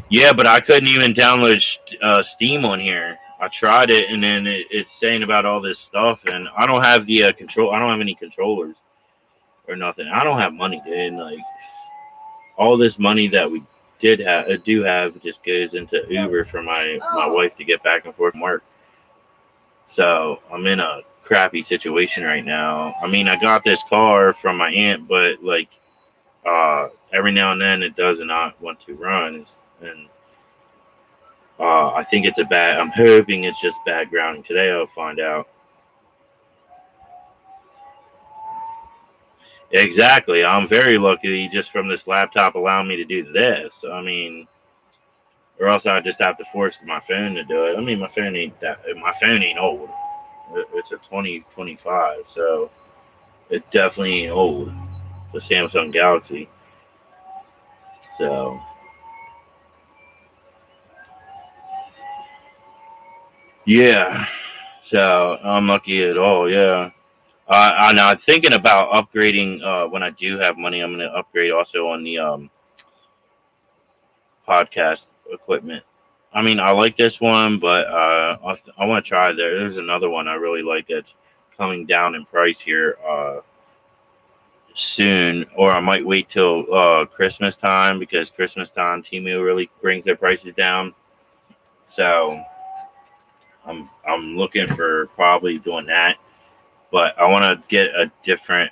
Yeah, but I couldn't even download Steam on here. I tried it, and then it's saying about all this stuff, and I don't have the control. I don't have any controllers or nothing. I don't have money, dude. Like all this money that we do have just goes into Uber for my wife to get back and forth from work. So I'm in a crappy situation right now. I mean, I got this car from my aunt, but like every now and then it does not want to run, and I think it's I'm hoping it's just bad grounding. Today I'll find out. Exactly. I'm very lucky just from this laptop allowing me to do this. I mean, or else I just have to force my phone to do it. I mean, my phone ain't old. It's a 2025, so it definitely ain't old. The Samsung Galaxy. So yeah, so I'm lucky at all. Yeah. I'm thinking about upgrading when I do have money. I'm going to upgrade also on the podcast equipment. I mean, I like this one, but I want to try there. There's another one I really like that's coming down in price here soon, or I might wait till Christmas time because Christmas time Temu really brings their prices down. So I'm looking for probably doing that, but I want to get a different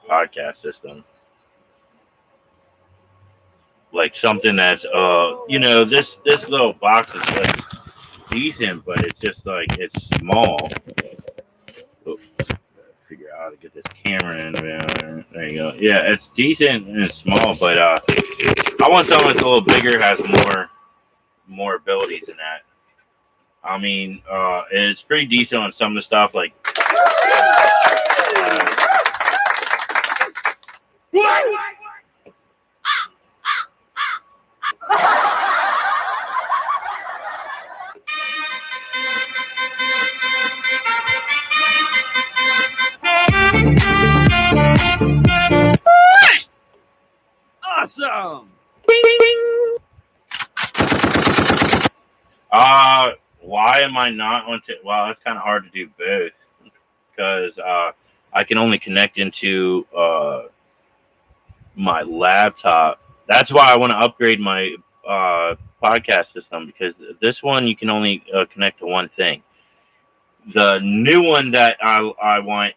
podcast system. Like something that's this little box is like decent, but it's just like it's small. Oh, figure out how to get this camera in there. There you go. Yeah, it's decent and it's small, but I want something that's a little bigger, has more abilities than that. I mean, it's pretty decent on some of the stuff like Awesome. why am I not on well, it's kind of hard to do both because I can only connect into my laptop. That's why I want to upgrade my podcast system because this one you can only connect to one thing. The new one that I want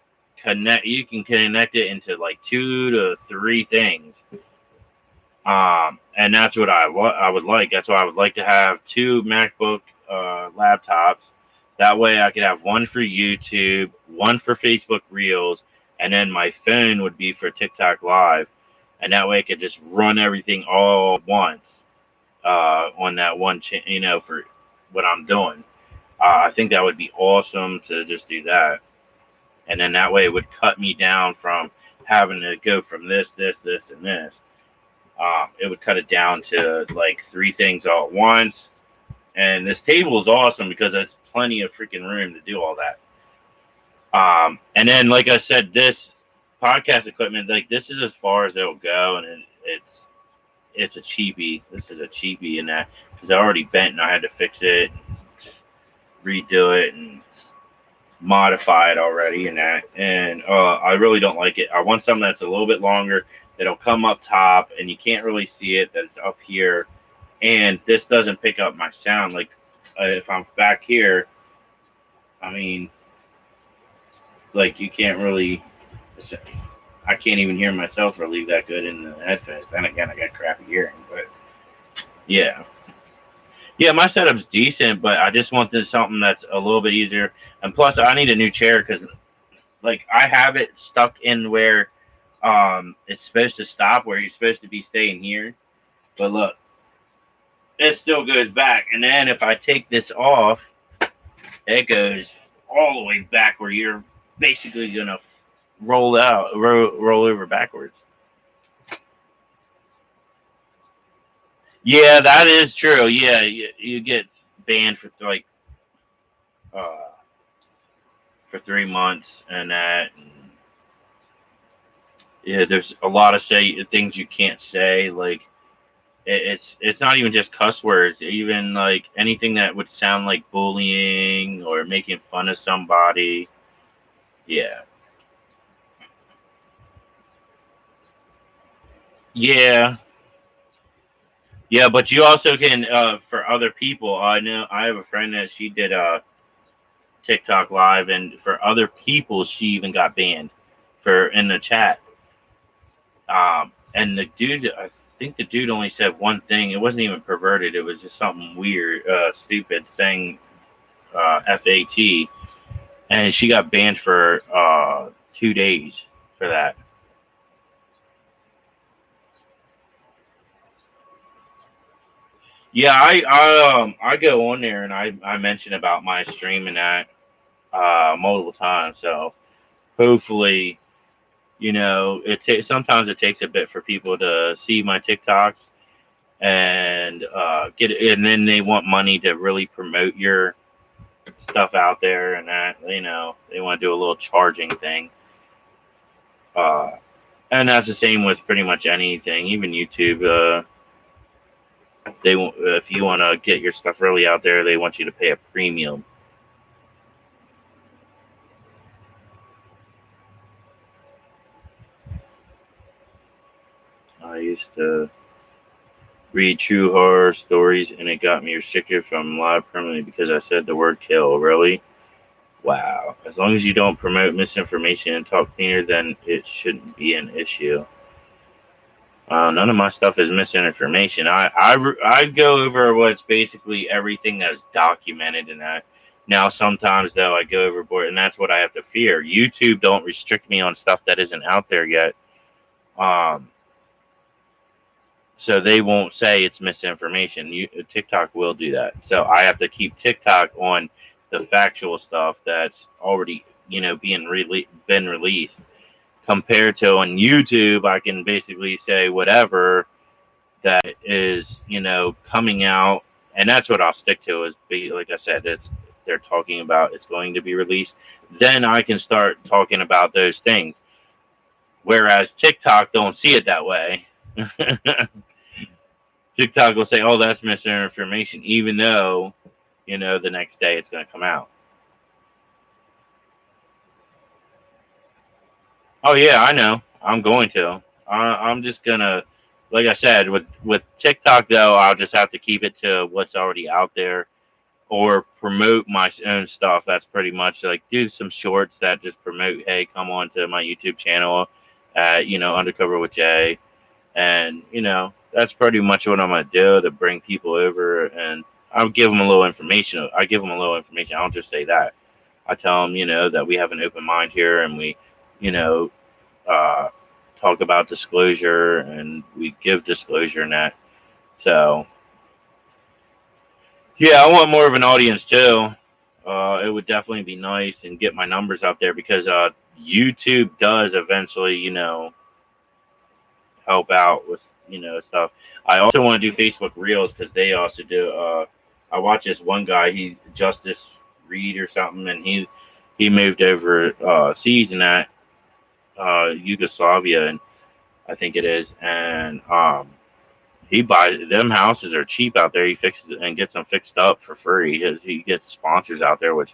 you can connect it into like 2 to 3 things. And that's what I would like. That's why I would like to have 2 MacBook laptops. That way I could have one for YouTube, one for Facebook Reels, and then my phone would be for TikTok Live. And that way I could just run everything all at once on that one, for what I'm doing. I think that would be awesome to just do that. And then that way it would cut me down from having to go from this, and this. It would cut it down to like 3 things all at once. And this table is awesome because it's plenty of freaking room to do all that. And then, like I said, this podcast equipment, like this is as far as it'll go, and it's a cheapie. This is a cheapie in that because I already bent and I had to fix it, redo it, and modify it already in that. And I really don't like it. I want something that's a little bit longer that'll come up top and you can't really see it, that it's up here. And this doesn't pick up my sound. Like if I'm back here, I mean, like you can't really, I can't even hear myself really that good in the headphones. Then again, I got crappy hearing, but yeah. Yeah, my setup's decent, but I just want something that's a little bit easier. And plus, I need a new chair because, like, I have it stuck in where it's supposed to stop, where you're supposed to be staying here. But look, it still goes back. And then if I take this off, it goes all the way back where you're basically going to roll over backwards. Yeah, that is true. Yeah, you get banned for like for 3 months and that. And yeah, there's a lot of things you can't say. Like it's not even just cuss words. Even like anything that would sound like bullying or making fun of somebody. Yeah. Yeah. Yeah, but you also can for other people. I know I have a friend that she did TikTok Live, and for other people, she even got banned for in the chat. And the dude, I think the dude only said one thing. It wasn't even perverted. It was just something weird, stupid, saying FAT, and she got banned for 2 days for that. Yeah, I go on there and I mention about my stream and that multiple times. So hopefully, sometimes it takes a bit for people to see my TikToks and get it, and then they want money to really promote your stuff out there, and that they want to do a little charging thing. Uh, and that's the same with pretty much anything, even YouTube. They want, if you want to get your stuff really out there, they want you to pay a premium. I used to read true horror stories, and it got me restricted from live permanently because I said the word kill. Really? Wow. As long as you don't promote misinformation and talk cleaner, then it shouldn't be an issue. None of my stuff is misinformation. I go over what's basically everything that's documented in that. Now, sometimes, though, I go overboard, and that's what I have to fear. YouTube don't restrict me on stuff that isn't out there yet. So they won't say it's misinformation. TikTok will do that. So I have to keep TikTok on the factual stuff that's already, been released. Compared to on YouTube, I can basically say whatever that is, coming out, and that's what I'll stick to. Is like I said, they're talking about it's going to be released. Then I can start talking about those things. Whereas TikTok don't see it that way. TikTok will say, "Oh, that's misinformation," even though, the next day it's going to come out. Oh yeah, I know. I'm going to. I'm just gonna, like I said, with TikTok though, I'll just have to keep it to what's already out there, or promote my own stuff. That's pretty much like do some shorts that just promote. Hey, come on to my YouTube channel, Undercover with Jay, and that's pretty much what I'm gonna do to bring people over, and I'll give them a little information. I give them a little information. I don't just say that. I tell them, that we have an open mind here, and we, you know, uh, talk about disclosure, and we give disclosure in that. So, yeah, I want more of an audience too. It would definitely be nice and get my numbers up there because YouTube does eventually, help out with stuff. I also want to do Facebook Reels because they also do. I watch this one guy, he Justice Reed or something, and he moved over seas in that Yugoslavia, and I think it is, and he buys them houses are cheap out there. He fixes it and gets them fixed up for free. He gets sponsors out there, which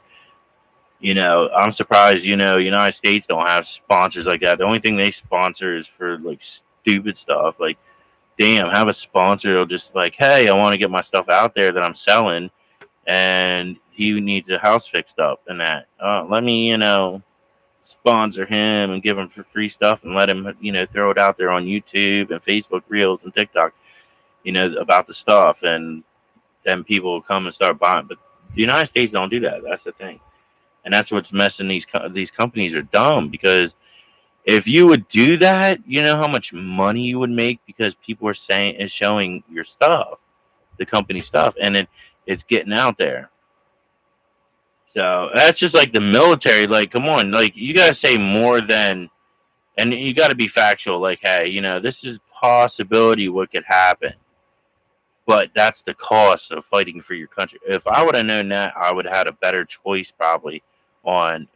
I'm surprised. United States don't have sponsors like that. The only thing they sponsor is for like stupid stuff. Like, damn, have a sponsor. They'll just like, hey, I want to get my stuff out there that I'm selling, and he needs a house fixed up, and that. Let me, sponsor him and give him free stuff and let him, throw it out there on YouTube and Facebook Reels and TikTok, about the stuff, and then people will come and start buying. But the United States don't do that. That's the thing, and that's what's messing these companies are dumb because if you would do that, you know how much money you would make because people are showing your stuff, the company stuff, and it's getting out there. So that's just like the military. Like, come on, like you gotta say more than, and you got to be factual. Like, hey, this is possibility what could happen, but that's the cost of fighting for your country. If I would have known that, I would have had a better choice probably on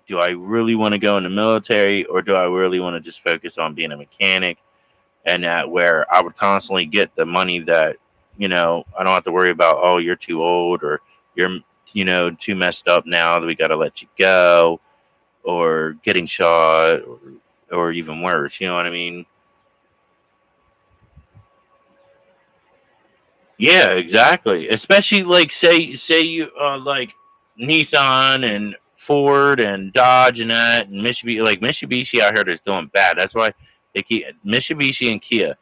do I really want to go in the military or do I really want to just focus on being a mechanic, and that where I would constantly get the money that I don't have to worry about. Oh, you're too old or you're too messed up now that we got to let you go, or getting shot, or even worse. You know what I mean? Yeah, exactly. Especially like say you like Nissan and Ford and Dodge and that and Mitsubishi. Like Mitsubishi, I heard is doing bad. That's why they keep Mitsubishi and Kia.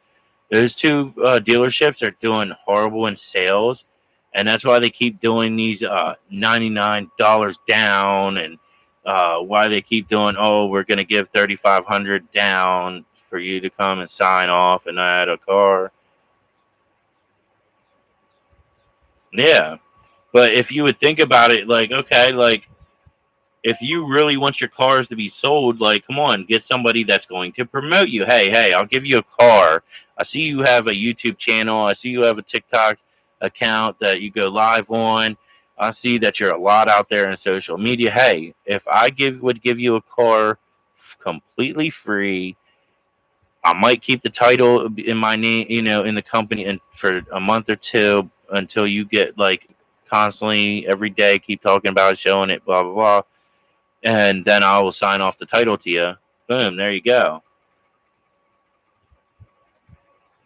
Those two dealerships are doing horrible in sales, and that's why they keep doing these $99 down, and why they keep doing, oh, we're going to give $3,500 down for you to come and sign off and add a car. Yeah. But if you would think about it, like, okay, like, if you really want your cars to be sold, like, come on, get somebody that's going to promote you. Hey, I'll give you a car. I see you have a YouTube channel. I see you have a TikTok account that you go live on. I see that you're a lot out there in social media. Hey, if I would give you a car completely free, I might keep the title in my name, in the company, and for a month or two until you get like constantly every day keep talking about it, showing it, blah blah blah, and then I will sign off the title to you. Boom, there you go.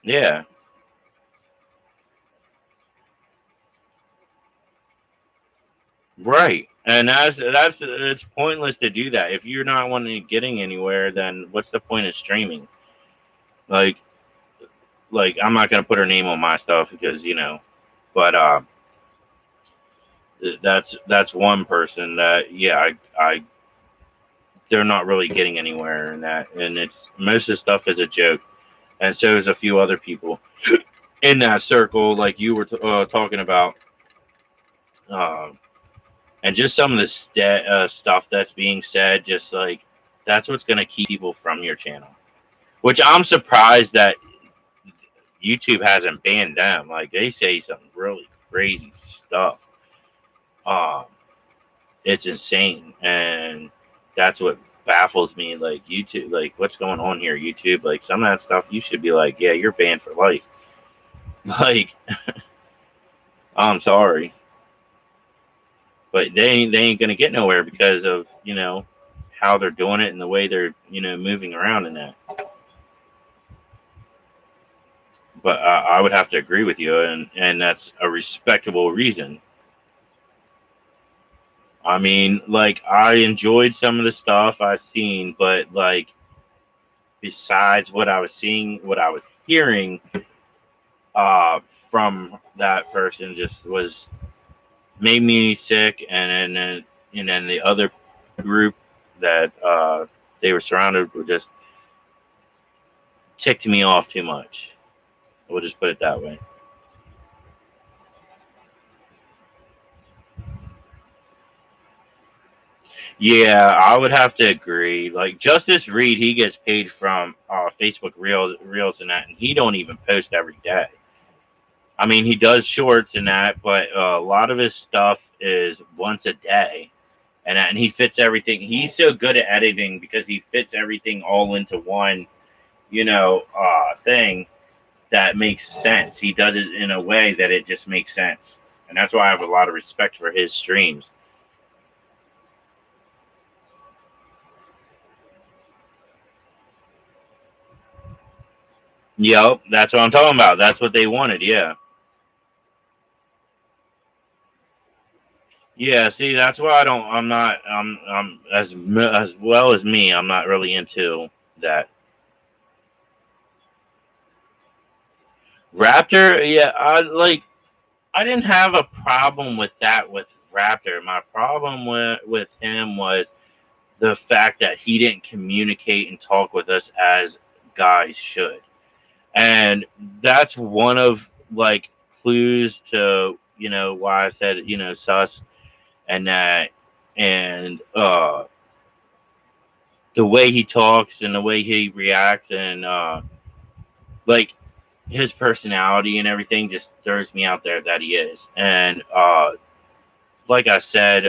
Yeah, right. And that's it's pointless to do that if you're not wanting getting anywhere. Then what's the point of streaming? Like, I'm not gonna put her name on my stuff because but that's one person that I they're not really getting anywhere in that, and it's most of the stuff is a joke, and so is a few other people in that circle, like you were talking about, um, and just some of the stuff that's being said, just like that's what's going to keep people from your channel. Which I'm surprised that YouTube hasn't banned them. Like they say some really crazy stuff. Um, it's insane, and that's what baffles me. Like YouTube, like what's going on here? YouTube, like some of that stuff, you should be like, yeah, you're banned for life. Like, I'm sorry, but they ain't gonna get nowhere because of how they're doing it and the way they're moving around in that. But I would have to agree with you, and that's a respectable reason. I mean, like I enjoyed some of the stuff I've seen, but like besides what I was seeing, what I was hearing uh, from that person just was made me sick, and then the other group that they were surrounded with just ticked me off too much. We'll just put it that way. Yeah, I would have to agree. Like Justice Reed, he gets paid from Facebook Reels and that, and he don't even post every day. I mean, he does shorts and that, but a lot of his stuff is once a day, and he fits everything. He's so good at editing because he fits everything all into one, thing that makes sense. He does it in a way that it just makes sense, and that's why I have a lot of respect for his streams. Yep, that's what I'm talking about. That's what they wanted. Yeah. Yeah, see, that's why I'm not. I'm as well as me. I'm not really into that. Raptor, yeah, I didn't have a problem with that with Raptor. My problem with him was the fact that he didn't communicate and talk with us as guys should, and that's one of like clues to why I said sus and that, and the way he talks and the way he reacts, and like his personality and everything just throws me out there that he is. And like I said,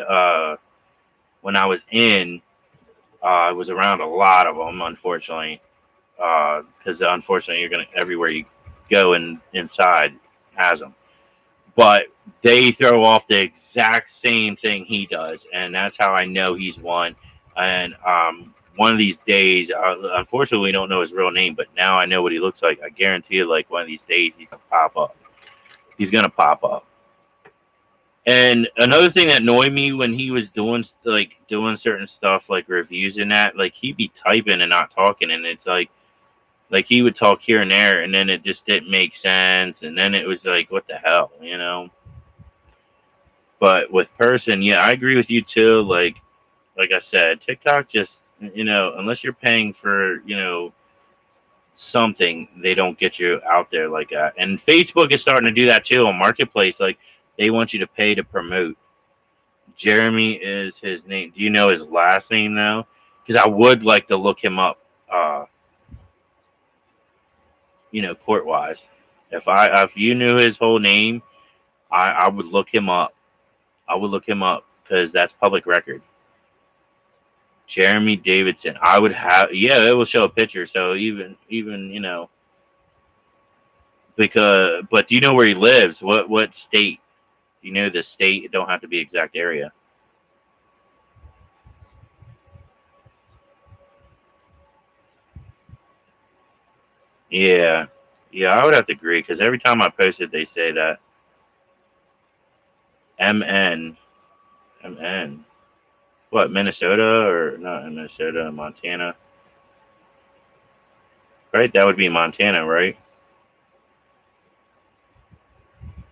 when I was I was around a lot of them, unfortunately, because unfortunately you're gonna everywhere you go inside has them. But they throw off the exact same thing he does, and that's how I know he's one. And one of these days, unfortunately, we don't know his real name, but now I know what he looks like. I guarantee you, like one of these days, he's gonna pop up. He's gonna pop up. And another thing that annoyed me when he was doing certain stuff like reviews and that, like he'd be typing and not talking, and it's like he would talk here and there, and then it just didn't make sense, and then it was like, what the hell. But with person, yeah, I agree with you too. Like I said, TikTok just unless you're paying for something, they don't get you out there like that. And Facebook is starting to do that too on Marketplace. Like They want you to pay to promote. Jeremy is his name. Do you know his last name though? Because I would like to look him up. Court wise. If you knew his whole name, I would look him up. I would look him up because that's public record. Jeremy Davidson. I would have. Yeah, it will show a picture. So even because. But do you know where he lives? What state? Do you know the state? It don't have to be exact area. Yeah, I would have to agree because every time I post it, they say that MN. What, Minnesota or not in Minnesota, Montana? Right, that would be Montana, right?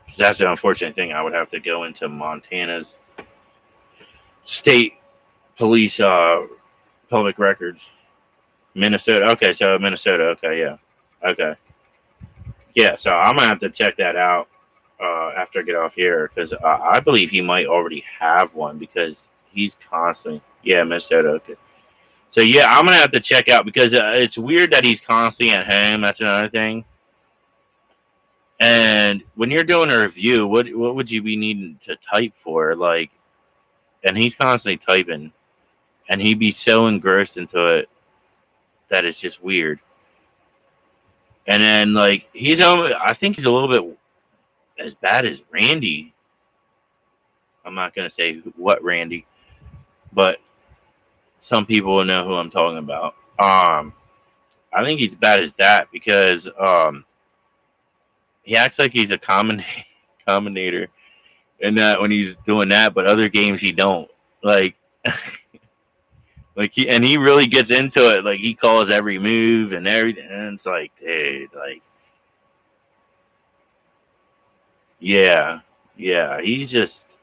Because that's the unfortunate thing. I would have to go into Montana's state police public records. Minnesota. Okay, so Minnesota. Okay, yeah. Okay. Yeah, so I'm gonna have to check that out after I get off here because I believe he might already have one because he's constantly. Yeah, Minnesota. Okay. So yeah, I'm gonna have to check out because it's weird that he's constantly at home. That's another thing. And when you're doing a review, what would you be needing to type for? Like, and he's constantly typing, and he'd be so engrossed into it that it's just weird. And then like I think he's a little bit as bad as Randy. I'm not gonna say what Randy, but some people will know who I'm talking about. I think he's bad as that because he acts like he's a commentator, and that when he's doing that, but other games he don't like. Like he really gets into it. Like he calls every move and everything, and it's like, dude, like, yeah, he's just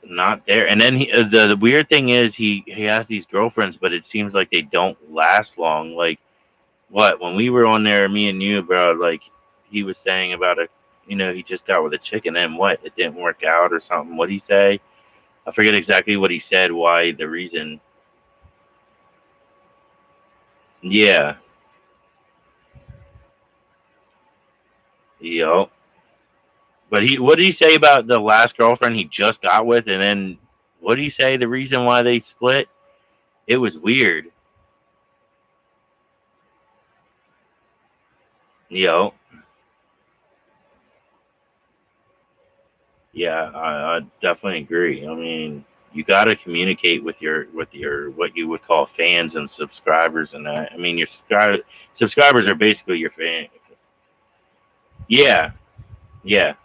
not there. And then the weird thing is he has these girlfriends, but it seems like they don't last long. Like what when we were on there, me and you, bro, like he was saying about he just got with a chick, and then what? It didn't work out or something. What'd he say? I forget exactly what he said. Why the reason? Yeah. Yo. But what did he say about the last girlfriend he just got with, and then what did he say the reason why they split? It was weird. Yo. Yeah, I definitely agree. I mean, you got to communicate with your what you would call fans and subscribers, and that. I mean, your subscribers are basically your fan. Yeah, yeah.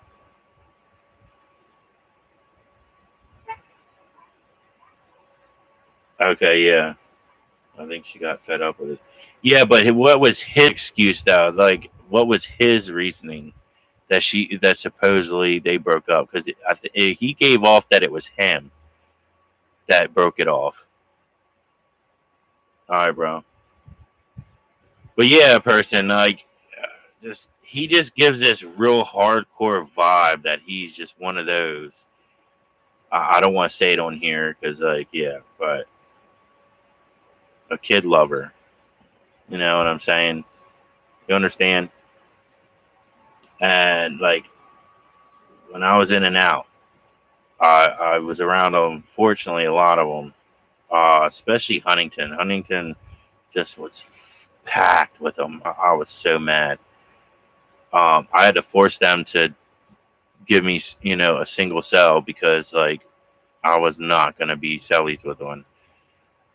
Okay, yeah. I think she got fed up with it. Yeah, but what was his excuse though? Like, what was his reasoning that supposedly they broke up? Because he gave off that it was him that broke it off. All right, bro. But yeah, person like he just gives this real hardcore vibe that he's just one of those. I don't want to say it on here because but a kid lover. You know what I'm saying? You understand? And like when I was in and out, I was around unfortunately a lot of them, especially Huntington. Huntington just was packed with them. I was so mad. I had to force them to give me, a single cell because like I was not gonna be cellies with one.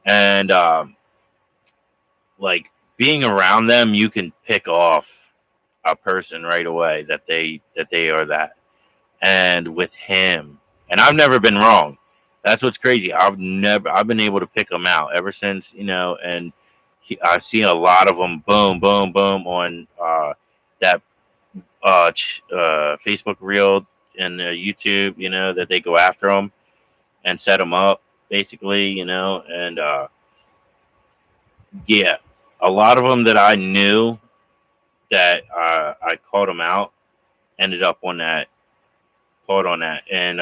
And like being around them, you can pick off a person right away that they are that. And with him, and I've never been wrong. That's what's crazy. I've been able to pick them out ever since, and I've seen a lot of them boom, boom, boom on that Facebook reel and YouTube, that they go after them and set them up basically, and yeah, a lot of them that I knew that I called them out ended up on that, caught on that, and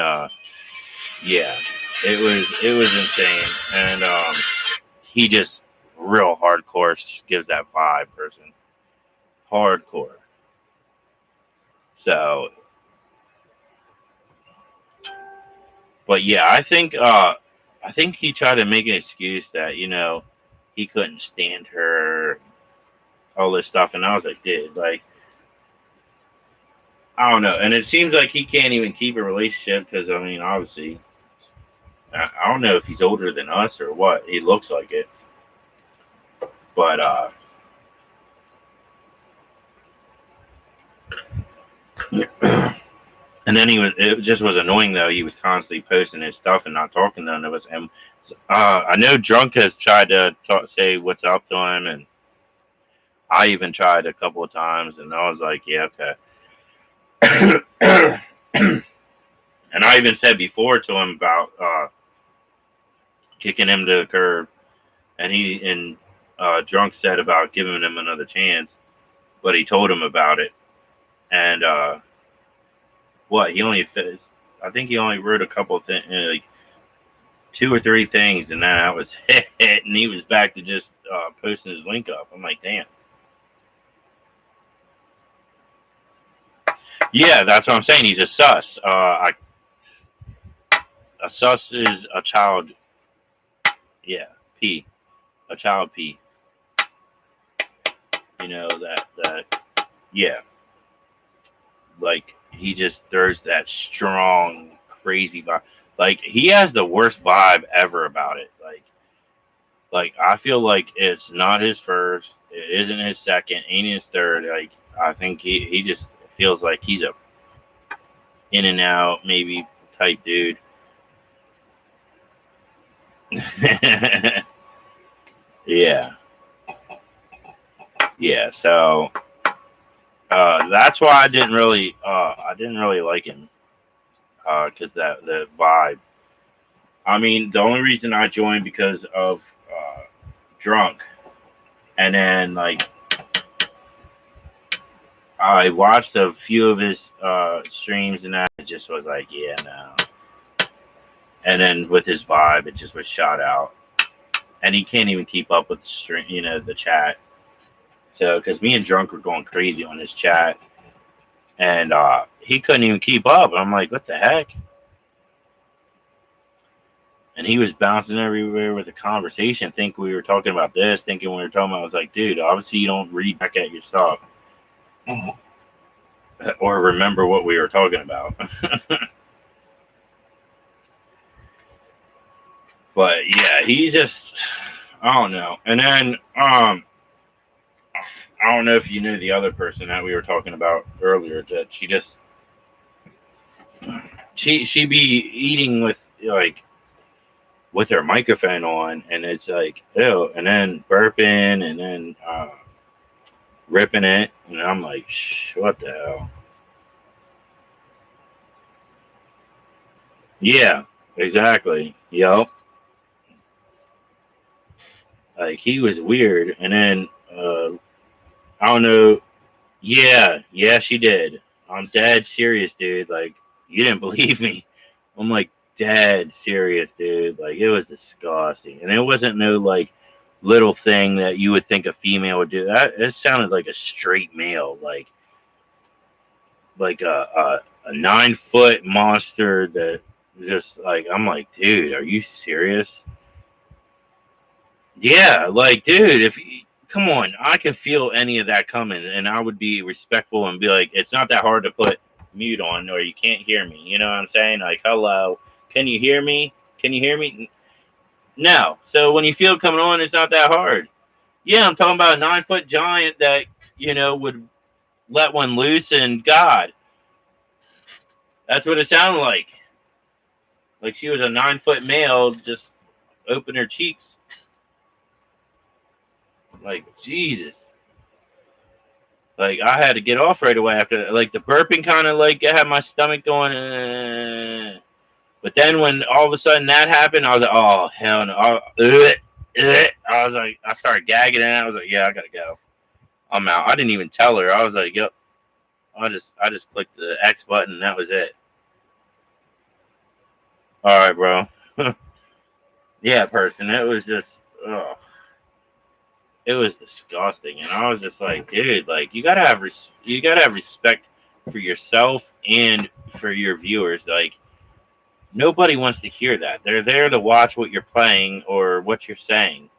yeah, it was insane, and he just real hardcore, just gives that vibe, person, hardcore. So, but yeah, I think he tried to make an excuse that he couldn't stand her, all this stuff, and I was like, dude, like, I don't know, and it seems like he can't even keep a relationship because I mean, obviously, I don't know if he's older than us or what. He looks like it, but and then it just was annoying though. He was constantly posting his stuff and not talking to none of us. And I know Drunk has tried to say what's up to him, and I even tried a couple of times, and I was like, yeah, okay. And I even said before to him about kicking him to the curb, and Drunk said about giving him another chance, but he told him about it, and I think he only wrote a couple of things, like 2 or 3 things, and then that was it, and he was back to just posting his link up. I'm like, damn. Yeah, that's what I'm saying. He's a sus. A sus is a child. Yeah, P. A child P. That. Yeah. Like, he just throws that strong, crazy vibe. Like, he has the worst vibe ever about it. Like I feel like it's not his first. It isn't his second. Ain't his third. Like, I think he just feels like he's a in and out maybe type dude. Yeah. Yeah. So that's why I didn't really like him, because the vibe. I mean, the only reason I joined because of Drunk, and then like I watched a few of his streams, and that it just was like, yeah, no. And then with his vibe, it just was shot out, and he can't even keep up with the stream, the chat. So, because me and Drunk were going crazy on his chat, and he couldn't even keep up. I'm like, what the heck? And he was bouncing everywhere with the conversation, thinking we were talking about this, thinking we were talking about. I was like, dude, obviously you don't read back at your stuff or remember what we were talking about. But yeah, he just, I don't know. And then I don't know if you knew the other person that we were talking about earlier, that she be eating with her microphone on, and it's like, ew, and then burping, and then ripping it, and I'm like, what the hell? Yeah, exactly. Yup. Like, he was weird, and then I don't know. Yeah, she did. I'm dead serious, dude. Like, you didn't believe me. I'm like, dead serious, dude. Like, it was disgusting, and it wasn't no like little thing that you would think a female would do. That it sounded like a straight male, like a 9-foot monster that just like, I'm like, dude, are you serious? Yeah, like, dude, come on, I can feel any of that coming, and I would be respectful and be like, it's not that hard to put mute on, or you can't hear me. You know what I'm saying? Like, hello, can you hear me? Can you hear me? No. So when you feel it coming on, it's not that hard. Yeah, I'm talking about a 9-foot giant that would let one loose, and God, that's what it sounded like. Like she was a 9-foot male, just open her cheeks. Like, Jesus. Like, I had to get off right away after, like, the burping kind of, like, I had my stomach going, But then when all of a sudden that happened, I was like, oh, hell no. I was like, I started gagging, and I was like, yeah, I gotta go. I'm out. I didn't even tell her. I was like, yep. I just clicked the X button and that was it. All right, bro. Yeah, person. It was just, it was disgusting, and I was just like, dude, like you gotta have respect for yourself and for your viewers. Like nobody wants to hear that. They're there to watch what you're playing or what you're saying,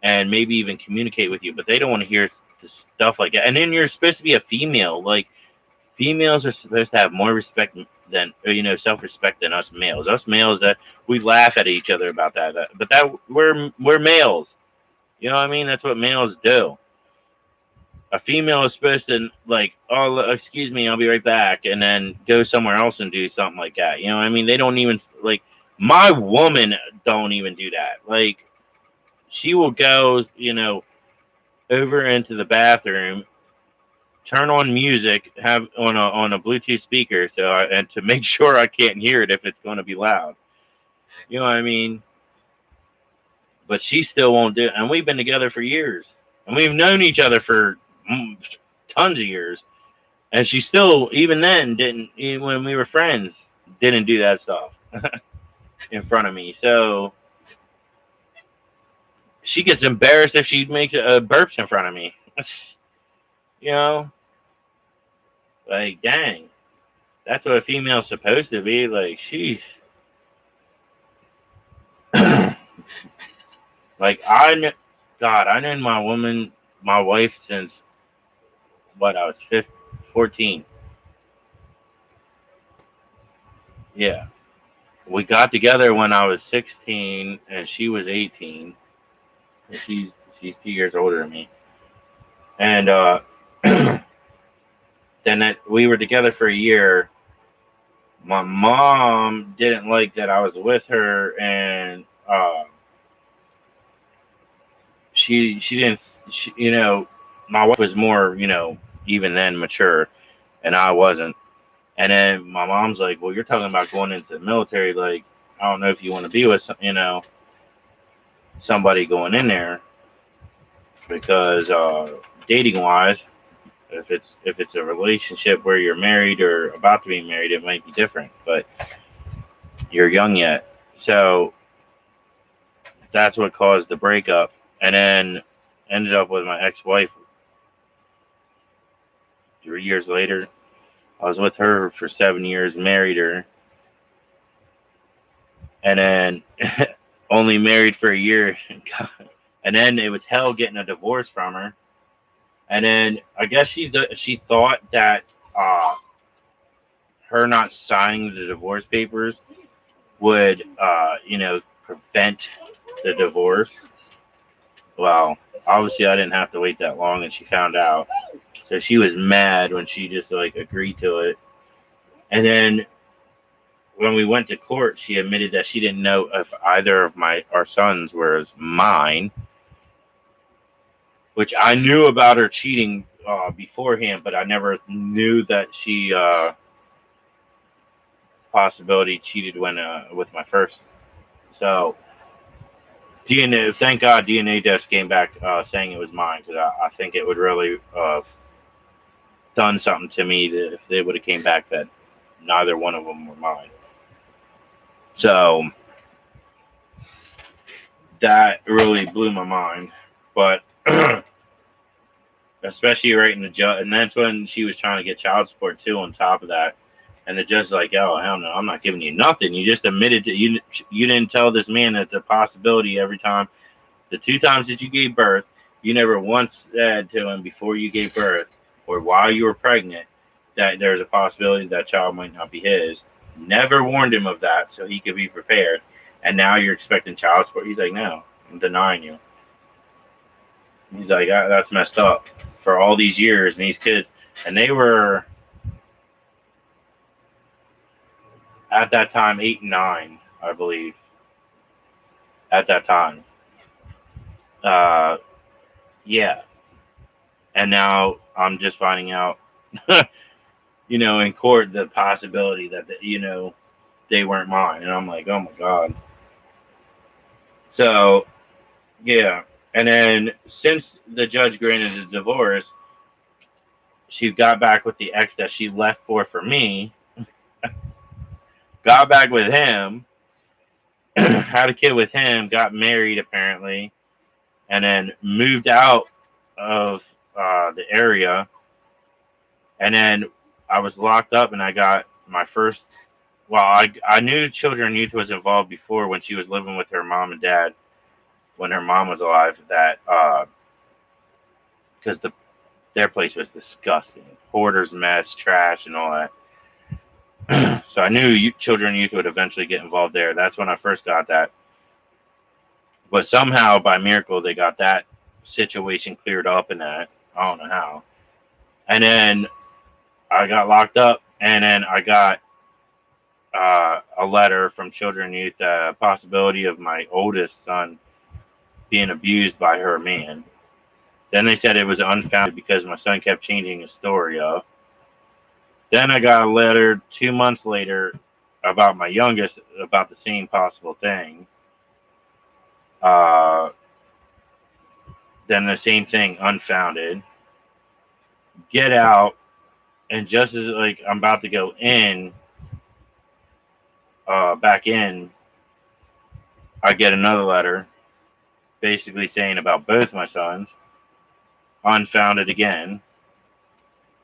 and maybe even communicate with you, but they don't want to hear stuff like that. And then you're supposed to be a female. Like females are supposed to have more respect than self-respect than us males. Us males that we laugh at each other about that, but that we're males. You know what I mean? That's what males do. A female is supposed to like, oh, excuse me, I'll be right back, and then go somewhere else and do something like that. You know what I mean? They don't even like my woman don't even do that. Like she will go, over into the bathroom, turn on music, have on a Bluetooth speaker, and to make sure I can't hear it if it's going to be loud. You know what I mean? But she still won't do it. And we've been together for years. And we've known each other for tons of years. And she still, even then, even when we were friends, didn't do that stuff in front of me. So she gets embarrassed if she makes burps in front of me. Like, dang. That's what a female's supposed to be. Like, sheesh. Like I known my wife since I was 14. Yeah, we got together when I was 16 and she was 18. And she's 2 years older than me, and then we were together for a year. My mom didn't like that I was with her, and she didn't, my wife was more, even then mature, and I wasn't. And then my mom's like, well, you're talking about going into the military. Like, I don't know if you want to be with, somebody going in there because dating wise, if it's a relationship where you're married or about to be married, it might be different, but you're young yet. So that's what caused the breakup. And then ended up with my ex-wife 3 years later. I was with her for 7 years, married her, and then only married for a year. And then it was hell getting a divorce from her. And then I guess she thought that her not signing the divorce papers would, prevent the divorce. Well, obviously I didn't have to wait that long, and she found out. So she was mad when she just agreed to it. And then when we went to court, she admitted that she didn't know if either of our sons was mine, which I knew about her cheating beforehand, but I never knew that she possibility cheated when with my first. So DNA, thank God, DNA test came back saying it was mine, because I think it would really done something to me if they would have came back that neither one of them were mine. So that really blew my mind. But especially right in the judge, and that's when she was trying to get child support too on top of that. And the judge's like, oh, hell no, I'm not giving you nothing. You just admitted to you didn't tell this man that the possibility every time, the 2 times that you gave birth, you never once said to him before you gave birth or while you were pregnant that there's a possibility that child might not be his. Never warned him of that so he could be prepared. And now you're expecting child support. He's like, no, I'm denying you. He's like, that's messed up for all these years. And these kids, and they were at that time 8 and 9, I believe. At that time. Yeah. And now I'm just finding out, in court, the possibility that, they weren't mine. And I'm like, oh my God. So, yeah. And then since the judge granted the divorce, she got back with the ex that she left for me. Got back with him, had a kid with him, got married apparently, and then moved out of the area. And then I was locked up, and I got my first. Well, I knew Children and Youth was involved before when she was living with her mom and dad when her mom was alive. That because their place was disgusting, hoarder's mess, trash, and all that. So I knew Children and Youth would eventually get involved there. That's when I first got that. But somehow, by miracle, they got that situation cleared up, and that I don't know how. And then I got locked up, and then I got a letter from Children and Youth, possibility of my oldest son being abused by her man. Then they said it was unfounded because my son kept changing his story up. Then I got a letter 2 months later about my youngest, about the same possible thing. Then the same thing, unfounded. Get out, and just as like I'm about to go in, back in, I get another letter, basically saying about both my sons, unfounded again,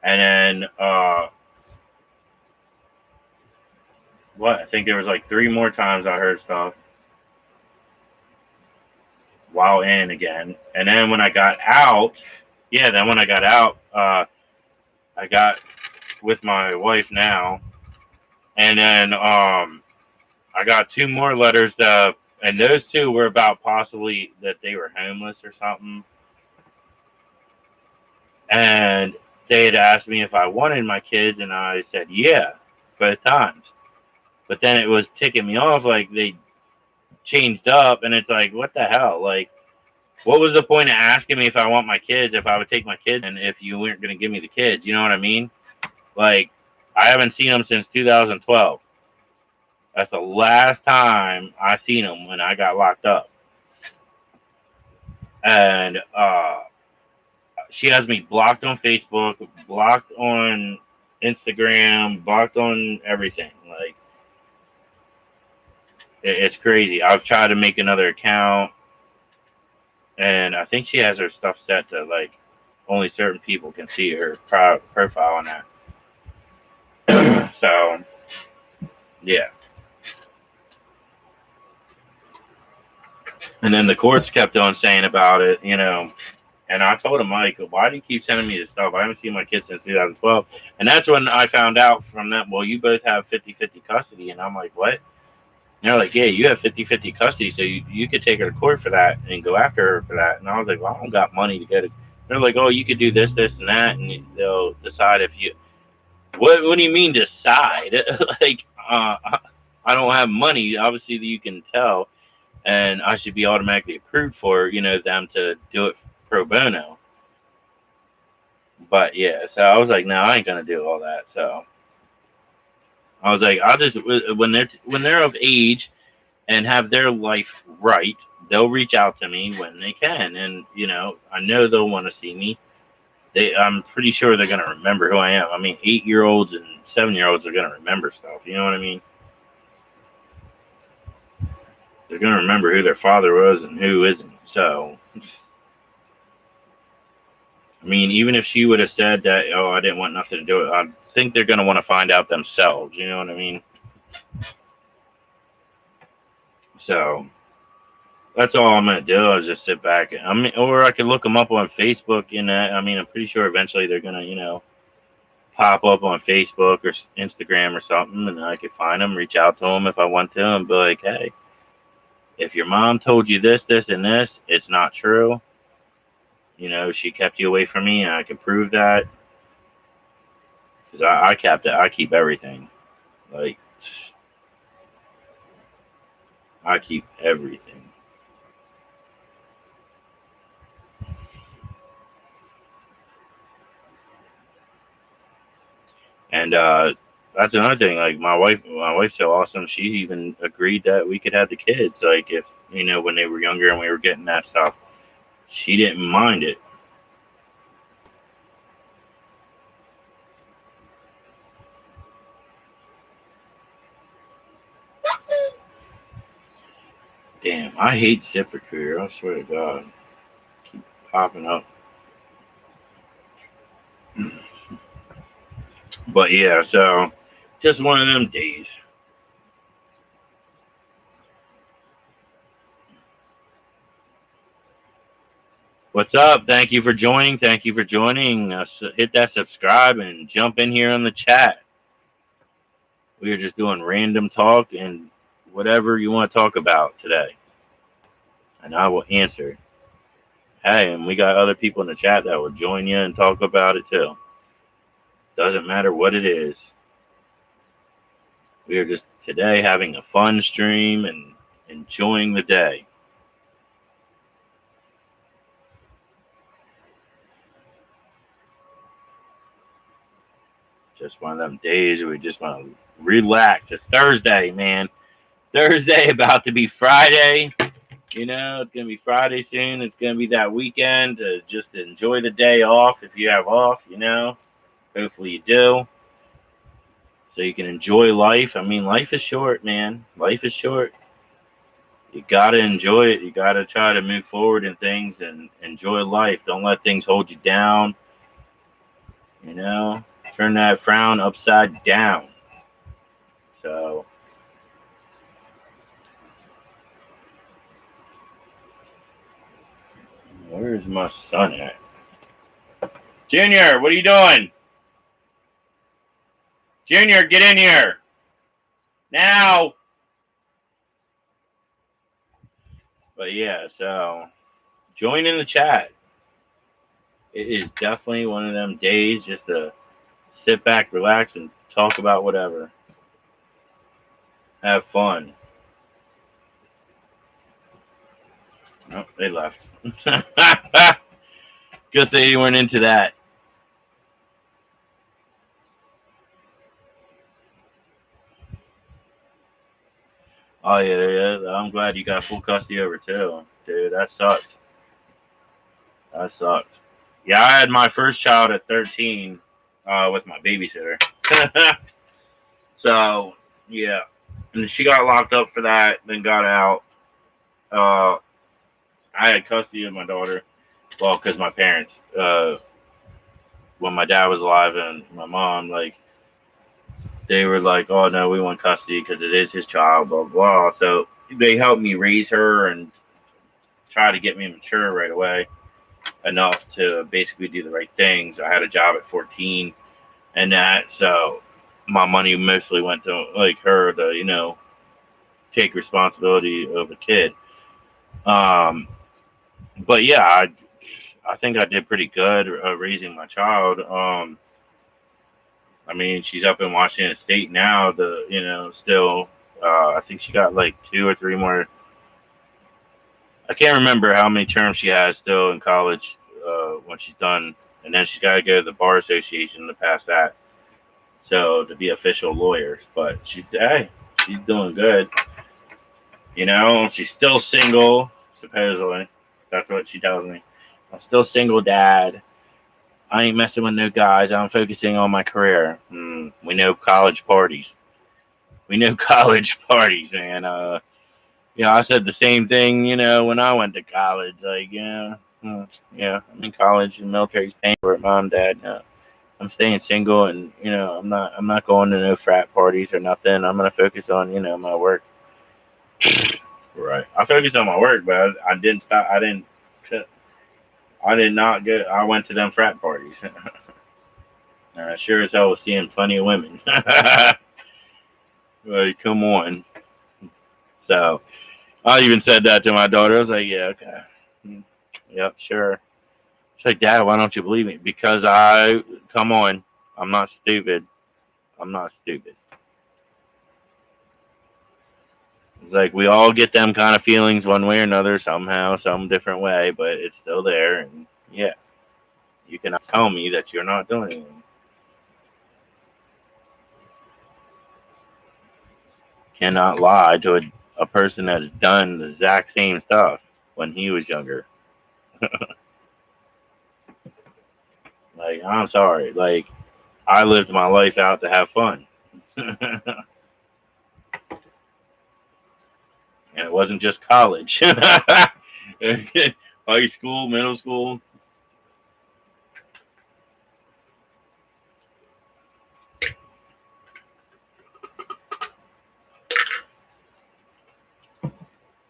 and then I think there was like 3 more times I heard stuff while in again. And then when I got out, I got with my wife now, and then I got 2 more letters, and those 2 were about possibly that they were homeless or something, and they had asked me if I wanted my kids, and I said yeah, both times. But then it was ticking me off, like they changed up, and it's like, what the hell? Like, what was the point of asking me if I want my kids, if I would take my kids, and if you weren't going to give me the kids? You know what I mean? Like, I haven't seen them since 2012. That's the last time I seen them when I got locked up. And she has me blocked on Facebook, blocked on Instagram, blocked on everything. Like, it's crazy. I've tried to make another account, and I think she has her stuff set to like only certain people can see her profile on that. So, yeah. And then the courts kept on saying about it, you know. And I told him, Mike, why do you keep sending me this stuff? I haven't seen my kids since 2012. And that's when I found out from them, well, you both have 50-50 custody. And I'm like, what? And they're like, yeah, you have 50-50 custody, so you could take her to court for that and go after her for that. And I was like, well, I don't got money to go to. They're like, oh, you could do this, this, and that, and they'll decide if you. What do you mean decide? Like, I don't have money. Obviously, you can tell, and I should be automatically approved for them to do it pro bono. But yeah, so I was like, no, I ain't gonna do all that. So I was like, I'll just when they're of age and have their life right, they'll reach out to me when they can, and I know they'll want to see me. I'm pretty sure they're gonna remember who I am. I mean, 8-year-olds and 7-year-olds are gonna remember stuff. You know what I mean? They're gonna remember who their father was and who isn't. So, I mean, even if she would have said that, oh, I didn't want nothing to do with it, I think they're gonna want to find out themselves. You know what I mean? So that's all I'm gonna do is just sit back. Or I could look them up on Facebook. I'm pretty sure eventually they're gonna, pop up on Facebook or Instagram or something, and I could find them, reach out to them if I want to, and be like, hey, if your mom told you this, this, and this, it's not true. She kept you away from me, and I can prove that because I kept it. I keep everything. Like, I keep everything. And that's another thing. Like, my wife's so awesome. She's even agreed that we could have the kids. Like, if when they were younger and we were getting that stuff, she didn't mind it. Damn, I hate ZipRecruiter. I swear to God. Keep popping up. But yeah, so just one of them days. What's up? Thank you for joining. Thank you for joining us. Hit that subscribe and jump in here on the chat. We are just doing random talk and whatever you want to talk about today. And I will answer. Hey, and we got other people in the chat that will join you and talk about it too. Doesn't matter what it is. We are just today having a fun stream and enjoying the day. Just one of them days where we just want to relax. It's Thursday, man. Thursday about to be Friday. You know, it's going to be Friday soon. It's going to be that weekend to just enjoy the day off if you have off, you know. Hopefully you do. So you can enjoy life. I mean, life is short, man. Life is short. You got to enjoy it. You got to try to move forward in things and enjoy life. Don't let things hold you down. You know, turn that frown upside down. So, where's my son at? Junior, what are you doing? Junior, get in here. Now. But yeah, so join in the chat. It is definitely one of them days just to sit back, relax, and talk about whatever. Have fun. Oh, they left. Guess they weren't into that. Oh, yeah. I'm glad you got full custody over, too. Dude, that sucks. That sucks. Yeah, I had my first child at 13 with my babysitter. So, yeah. And she got locked up for that, then got out. I had custody of my daughter. Well, because my parents, when my dad was alive and my mom, like, they were like, oh, no, we want custody because it is his child, blah, blah. So they helped me raise her and try to get me mature right away enough to basically do the right things. I had a job at 14 and that, so my money mostly went to, like, her to, you know, take responsibility of a kid. But yeah, I think I did pretty good raising my child. I mean, she's up in Washington State now. Still, I think she got like 2 or 3 more. I can't remember how many terms she has still in college when she's done, and then she's got to go to the bar association to pass that. So to be official lawyer, but she's doing good. You know, she's still single, supposedly. That's what she tells me. I'm still single, Dad. I ain't messing with no guys. I'm focusing on my career. We know college parties. Man. I said the same thing, when I went to college. Like, I'm in college and military's paying for it, Mom, Dad. No. I'm staying single and, I'm not going to no frat parties or nothing. I'm going to focus on, my work. Right. I focused on my work, but I didn't stop. I did not get. I went to them frat parties. Sure as hell was seeing plenty of women. Like, come on. So I even said that to my daughter. I was like, yeah, okay. Yep, sure. She's like, Dad, why don't you believe me? Because come on. I'm not stupid. It's like we all get them kind of feelings one way or another, somehow, some different way, but it's still there. And yeah, you cannot tell me that you're not doing anything. Cannot lie to a person that's done the exact same stuff when he was younger. Like, I'm sorry. Like, I lived my life out to have fun. And it wasn't just college. High school, middle school.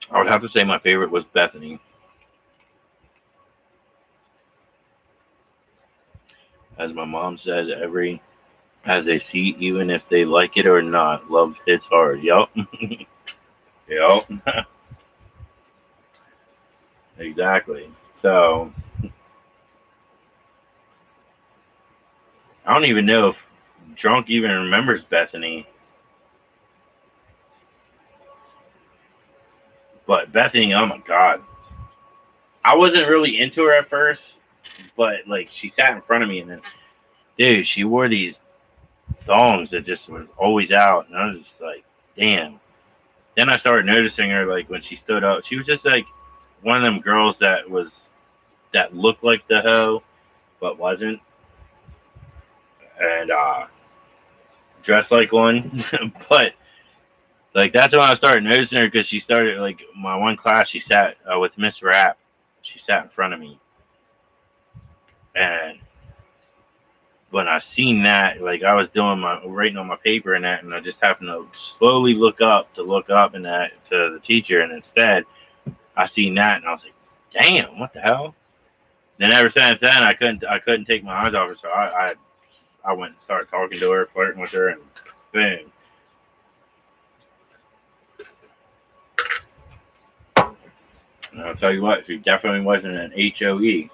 I would have to say my favorite was Bethany. As my mom says, every has a seat, even if they like it or not. Love hits hard. Yup. Yup. Exactly. So, I don't even know if Drunk even remembers Bethany. But Bethany, oh my God. I wasn't really into her at first, but like she sat in front of me and then, dude, she wore these thongs that just were always out. And I was just like, damn. Then I started noticing her like when she stood up. She was just like one of them girls that looked like the hoe, but wasn't. And dressed like one. But like that's when I started noticing her because she started like my one class. She sat with Miss Rapp. She sat in front of me, and when I seen that, like I was doing my writing on my paper and that, and I just happened to slowly look up and that to the teacher, and instead I seen that, and I was like, "Damn, what the hell?" Then ever since then, I couldn't take my eyes off her, so I went and started talking to her, flirting with her, and boom. And I'll tell you what, she definitely wasn't an HOE.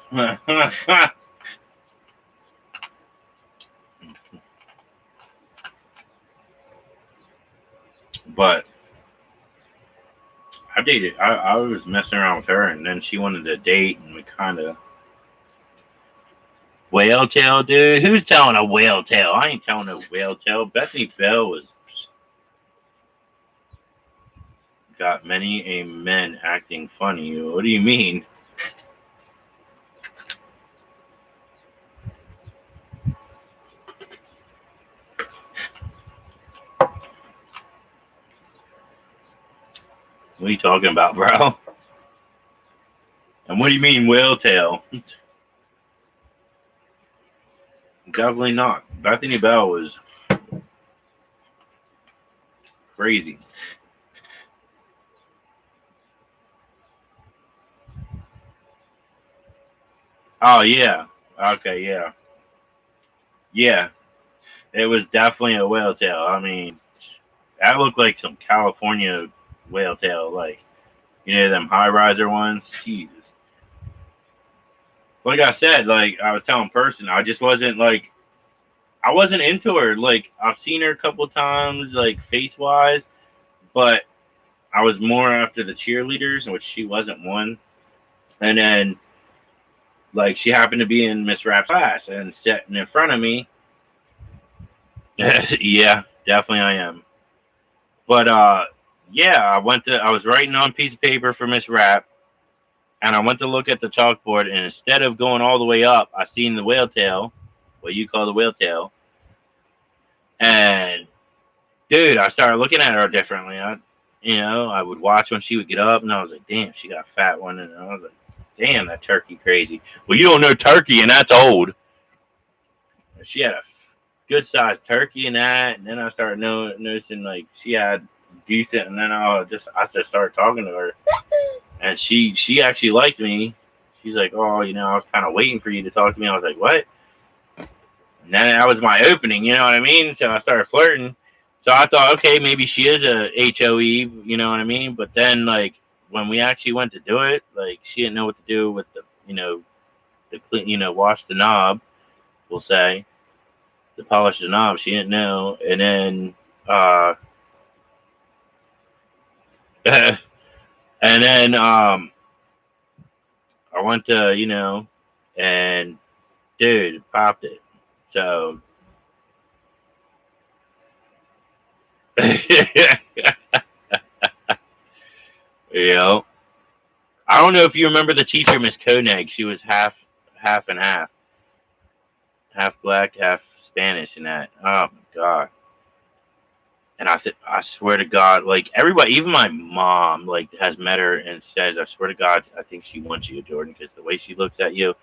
But I was messing around with her, and then she wanted to date, and we kind of whale tail, dude. Who's telling a whale tale? I ain't telling a whale tale. Bethany Bell was got many a men acting funny. What do you mean? What are you talking about, bro? And what do you mean whale tail? Definitely not. Bethany Bell was crazy. Oh yeah. Okay, yeah. Yeah. It was definitely a whale tail. I mean, that looked like some California whale tail, like them high riser ones. Jesus. Like I said, like I was telling person, I just wasn't like I wasn't into her. Like I've seen her a couple times, like face wise, but I was more after the cheerleaders, which she wasn't one. And then like she happened to be in Miss Rapp's class and sitting in front of me. Yeah, definitely I am. But yeah, I was writing on a piece of paper for Miss Rapp, and I went to look at the chalkboard, and instead of going all the way up, I seen the whale tail, what you call the whale tail. And dude, I started looking at her differently. I would watch when she would get up, and I was like, damn, she got a fat one, and I was like, damn, that turkey crazy. Well, you don't know turkey, and that's old. She had a good sized turkey and that, and then I started noticing like she had decent, and then I just started talking to her, and she actually liked me. She's like, oh, I was kind of waiting for you to talk to me. I was like, what? And then that was my opening, you know what I mean? So I started flirting. So I thought, okay, maybe she is a HOE, you know what I mean? But then like when we actually went to do it, like she didn't know what to do with wash the knob, we'll say. To polish the knob, she didn't know. And then and then I went to, and dude, popped it. So I don't know if you remember the teacher, Miss Koenig. She was half and half black, half Spanish, and that. Oh my God. And I swear to God, like everybody, even my mom, like has met her and says, I swear to God, I think she wants you, Jordan, because the way she looks at you,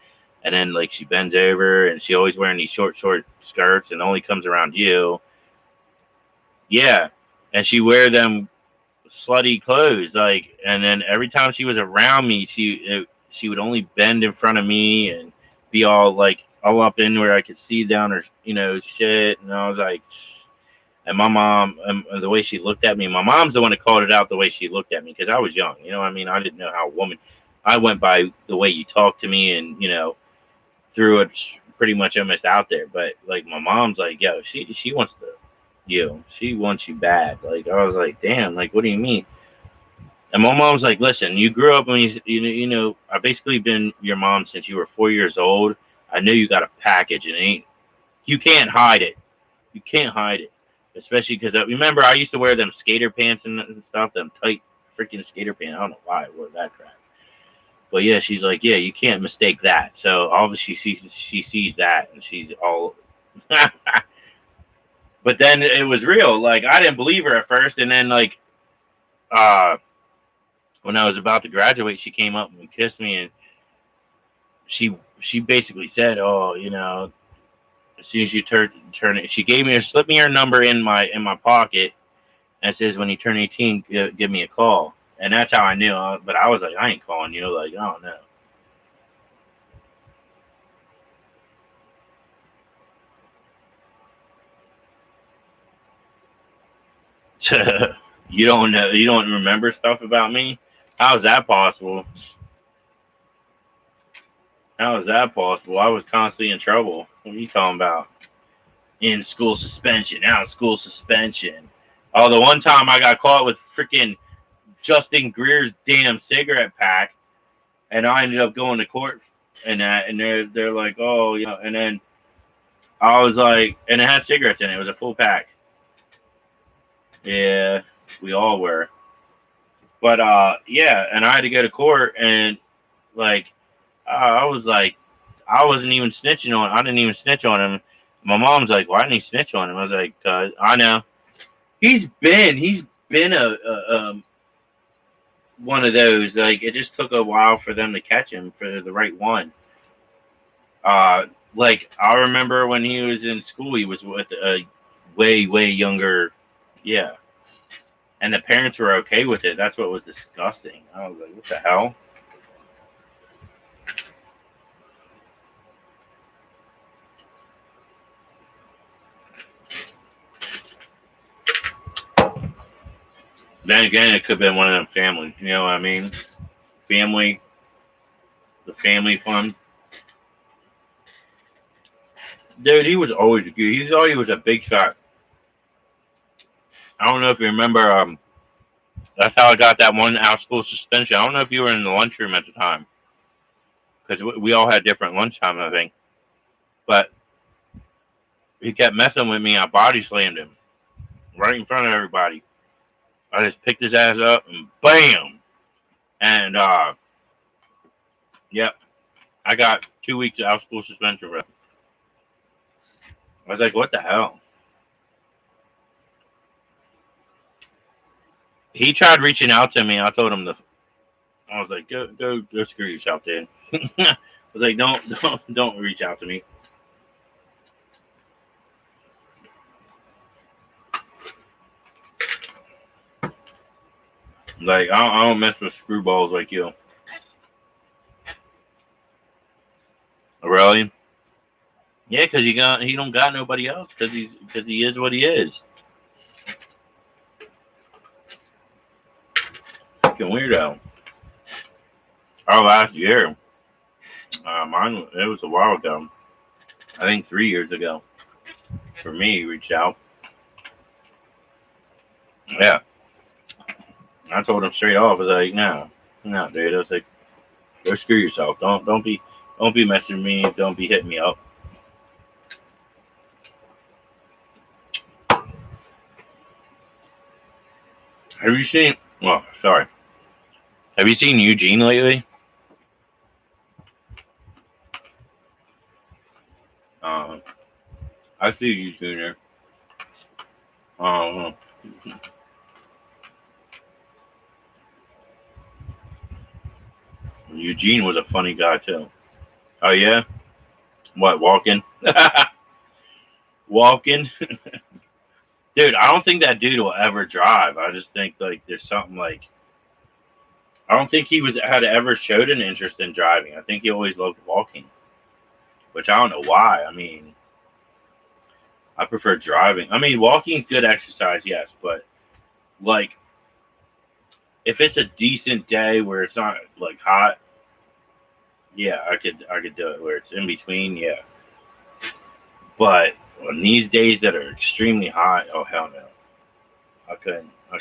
and then like she bends over and she always wearing these short skirts and only comes around you. Yeah, and she wear them slutty clothes, like, and then every time she was around me, she would only bend in front of me and be all like all up in where I could see down her, shit, and I was like. And my mom, and the way she looked at me, my mom's the one that called it out the way she looked at me because I was young. You know what I mean? I didn't know how a woman, I went by the way you talked to me and, threw it pretty much almost out there. But like my mom's like, yo, she wants she wants you bad. Like I was like, damn, like, what do you mean? And my mom's like, listen, you grew up when I basically been your mom since you were 4 years old. I know you got a package and you can't hide it. You can't hide it. Especially because remember, I used to wear them skater pants and stuff, them tight freaking skater pants. I don't know why I wore that crap. But yeah, she's like, yeah, you can't mistake that. So obviously she sees that and she's all. But then it was real. Like I didn't believe her at first, and then like, when I was about to graduate, she came up and kissed me, and she basically said, "Oh, as soon as you turn it," she slipped me her number in my pocket, and says, "When you turn 18, give me a call." And that's how I knew. But I was like, I ain't calling you. Like, I don't know. You don't know. You don't remember stuff about me. How is that possible? How is that possible? I was constantly in trouble. What are you talking about? In school suspension, out of school suspension. Oh, the one time I got caught with freaking Justin Greer's damn cigarette pack, and I ended up going to court and that, and they're like, oh, and then I was like, and it had cigarettes in it. It was a full pack. Yeah, we all were. But yeah, and I had to go to court, and like, I was like, I wasn't even snitching on. I didn't even snitch on him. My mom's like, why didn't he snitch on him? I was like, cause I know he's been a one of those. Like it just took a while for them to catch him for the right one. Like I remember when he was in school, he was with a way younger, yeah, and the parents were okay with it. That's what was disgusting. I was like, what the hell? Then again, it could have been one of them families. You know what I mean? Family, the family fund. Dude, he was always good. He always was a big shot. I don't know if you remember. That's how I got that one out of school suspension. I don't know if you were in the lunchroom at the time because we all had different lunchtime, I think. But he kept messing with me. I body slammed him right in front of everybody. I just picked his ass up and bam. And yep, I got 2 weeks out of school suspension for it. I was like, what the hell? He tried reaching out to me. I told him I was like, go screw yourself, dude. I was like, don't reach out to me. Like I don't mess with screwballs like you. Really? Yeah, because he don't got nobody else. Because he is what he is. Fucking weirdo. Our last year, mine it was a while ago. I think 3 years ago. For me, he reached out. Yeah, I told him straight off. I was like, no, dude. I was like, go screw yourself. Don't be messing with me. Don't be hitting me up. Have you seen? Well, sorry. Have you seen Eugene lately? I see Eugene there. Eugene was a funny guy too. Oh yeah? What, walking? Walking? Dude, I don't think that dude will ever drive. I just think like there's something like I don't think he had ever showed an interest in driving. I think he always loved walking. Which I don't know why. I mean, I prefer driving. I mean, walking's good exercise, yes, but like if it's a decent day where it's not like hot, yeah, I could do it. Where it's in between, yeah. But on these days that are extremely hot, oh hell no. I couldn't. I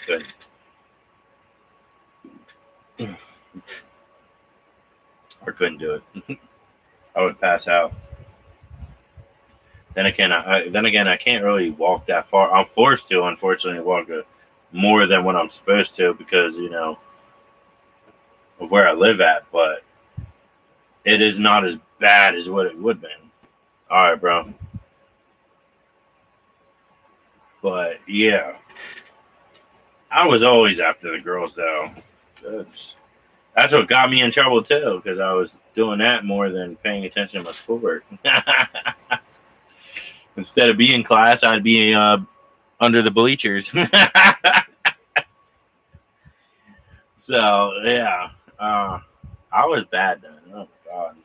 couldn't do it. I would pass out. Then again, I can't really walk that far. I'm forced to, unfortunately, walk more than what I'm supposed to because of where I live at. But it is not as bad as what it would have been. All right, bro. But yeah, I was always after the girls though. That's what got me in trouble too, because I was doing that more than paying attention to my schoolwork. Instead of being in class, I'd be under the bleachers. So yeah, I was bad then. Oh my god,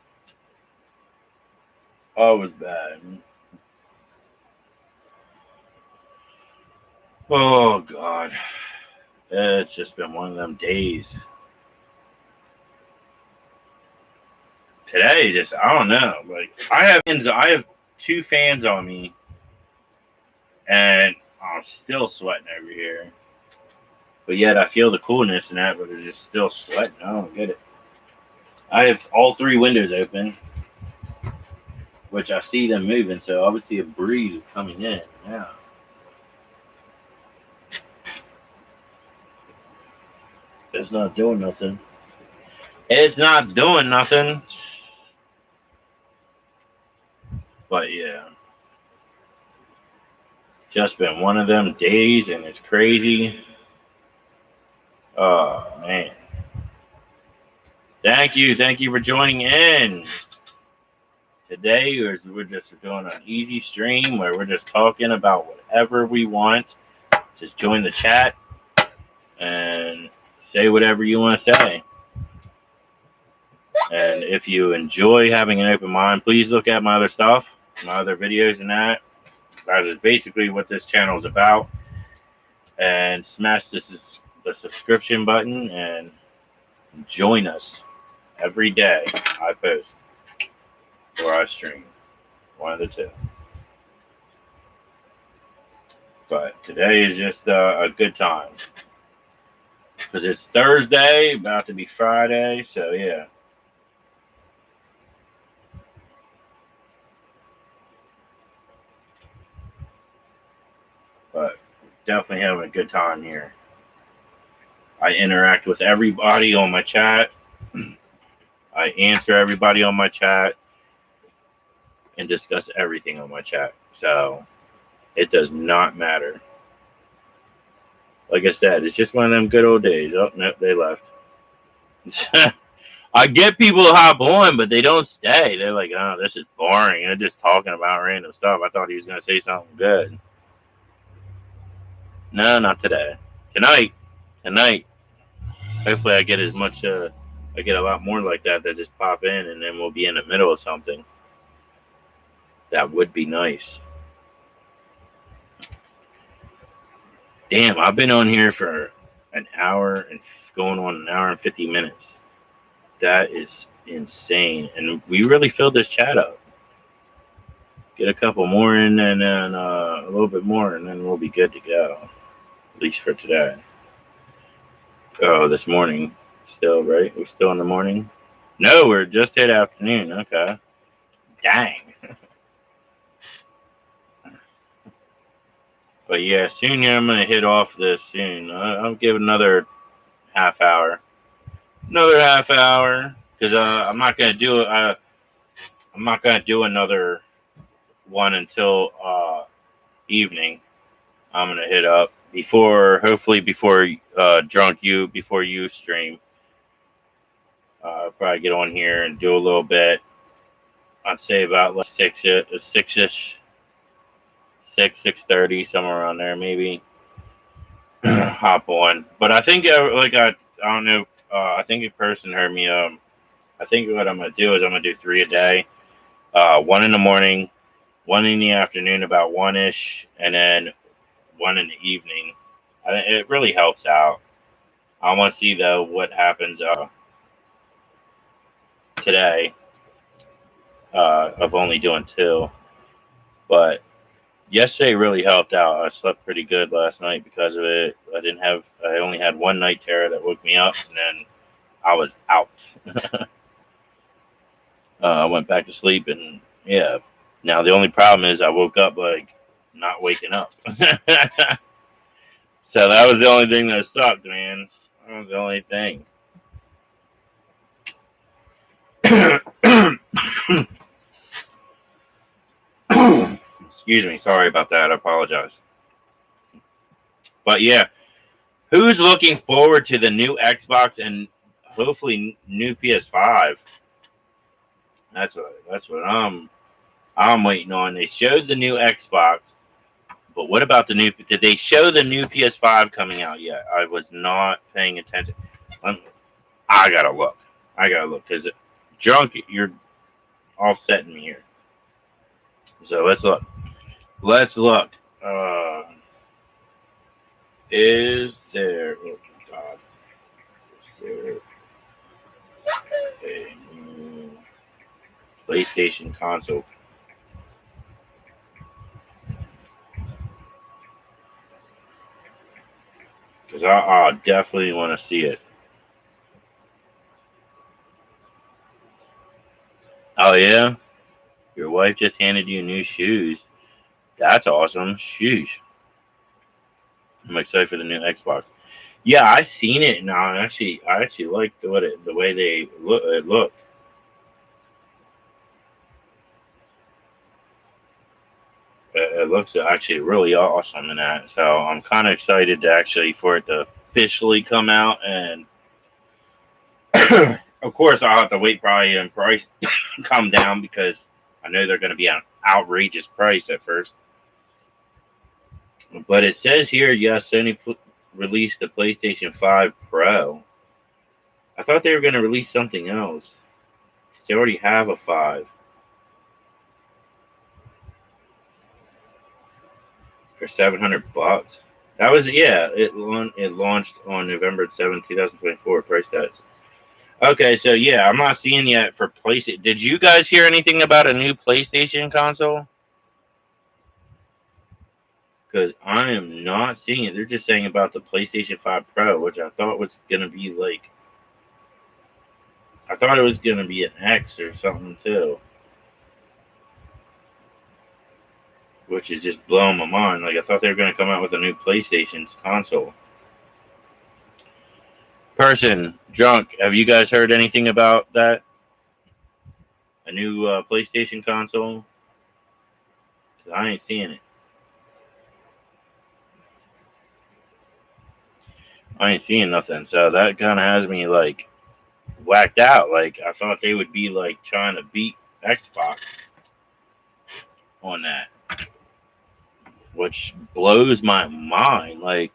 I was bad. Oh god, it's just been one of them days. Today, just I don't know. Like I have 2 fans on me, and I'm still sweating over here. But yet I feel the coolness in that, but it's just still sweating. I don't get it. I have all 3 windows open, which I see them moving, so obviously a breeze is coming in. Yeah. It's not doing nothing. It's not doing nothing. But yeah. Just been one of them days, and it's crazy. Oh, man. Thank you for joining in. Today, we're just doing an easy stream where we're just talking about whatever we want. Just join the chat and say whatever you want to say. And if you enjoy having an open mind, please look at my other stuff, my other videos and that. That is basically what this channel is about. And smash the subscription button and join us every day. I post or I stream, one of the two. But today is just a good time because it's Thursday, about to be Friday. So yeah. But definitely having a good time here. I interact with everybody on my chat. I answer everybody on my chat and discuss everything on my chat. So it does not matter. Like I said, it's just one of them good old days. Oh, nope, they left. I get people to hop on, but they don't stay. They're like, oh, this is boring. They're just talking about random stuff. I thought he was going to say something good. No, not today. Tonight. Hopefully I get I get a lot more like that just pop in and then we'll be in the middle of something. That would be nice. Damn, I've been on here for an hour and going on an hour and 50 minutes. That is insane. And we really filled this chat up. Get a couple more in and then a little bit more and then we'll be good to go. At least for today. Oh, this morning. Still, right? We're still in the morning? No, we're just hit afternoon. Okay. Dang. But yeah, soon here I'm going to hit off this soon. I'll give it another half hour. Because I'm not going to do it. I'm not going to do another one until evening. I'm going to hit up hopefully before before you stream. Probably get on here and do a little bit. I'd say about like 6-ish, 6:30, somewhere around there, maybe. Hop on. But I think I don't know. I think a person heard me. I think what I'm gonna do is I'm gonna do 3 a day. One in the morning, one in the afternoon, about 1-ish, and then one in the evening. It really helps out. I want to see though what happens today. Of only doing 2, but yesterday really helped out. I slept pretty good last night because of it. I only had one night terror that woke me up, and then I was out. I went back to sleep, and yeah. Now the only problem is I woke up like not waking up. So that was the only thing that sucked, man. That was the only thing. Excuse me. Sorry about that. I apologize. But yeah, who's looking forward to the new Xbox and hopefully new PS5? That's what I'm waiting on. They showed the new Xbox, but what about the new? Did they show the new PS5 coming out yet? I was not paying attention. I gotta look because drunk, you're offsetting me here. So let's look. Is there? Oh God! Is there a new PlayStation console? Because I definitely want to see it. Oh yeah, your wife just handed you new shoes. That's awesome. Sheesh. I'm excited for the new Xbox. Yeah, I seen it now. I actually like the way they look. It looked. It looks actually really awesome in that. So I'm kind of excited for it to officially come out. And of course, I'll have to wait probably and price come down because I know they're going to be an outrageous price at first. But it says here, yes, Sony released the PlayStation 5 Pro. I thought they were going to release something else. They already have a 5. For $700. That was it launched on November 7th, 2024. Price tags. Okay, so yeah, I'm not seeing yet for PlayStation. Did you guys hear anything about a new PlayStation console? Because I am not seeing it. They're just saying about the PlayStation 5 Pro, which I thought was gonna be like. I thought it was gonna be an X or something too. Which is just blowing my mind. Like, I thought they were going to come out with a new PlayStation console. Drunk, have you guys heard anything about that? A new PlayStation console? 'Cause I ain't seeing it. I ain't seeing nothing. So that kind of has me, like, whacked out. Like, I thought they would be, like, trying to beat Xbox on that. Which blows my mind. Like,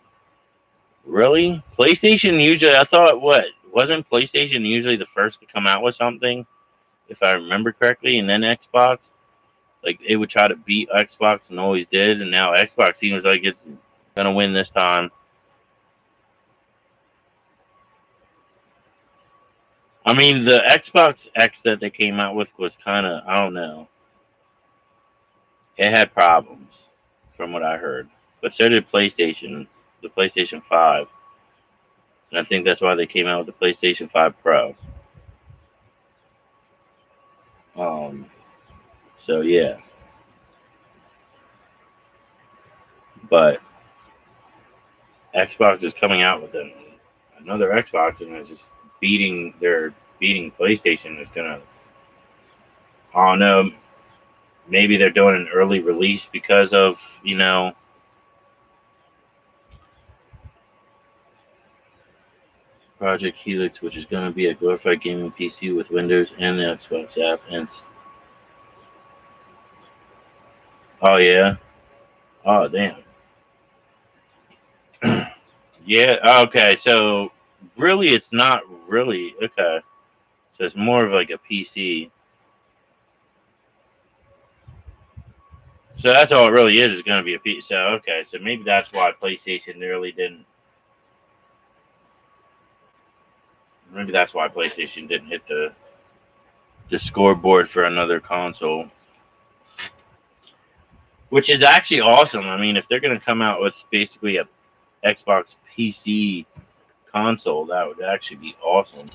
really? PlayStation usually, I thought, wasn't PlayStation usually the first to come out with something, if I remember correctly, and then Xbox? Like, it would try to beat Xbox and always did, and now Xbox seems like it's going to win this time. I mean, the Xbox X that they came out with was kind of, I don't know. It had problems, from what I heard. But so did PlayStation, the PlayStation 5. And I think that's why they came out with the PlayStation 5 Pro. So yeah. But Xbox is coming out with another Xbox, and it's just beating PlayStation. It's gonna, I don't know, maybe they're doing an early release because of, Project Helix, which is going to be a glorified gaming PC with Windows and the Xbox app. And oh yeah, oh damn, yeah. Okay, so really, it's not really okay. So it's more of like a PC. So that's all it really is. Is going to be a PC. So okay, so maybe that's why PlayStation really didn't. Maybe that's why PlayStation didn't hit the scoreboard for another console, which is actually awesome. I mean, if they're going to come out with basically a Xbox PC console, that would actually be awesome.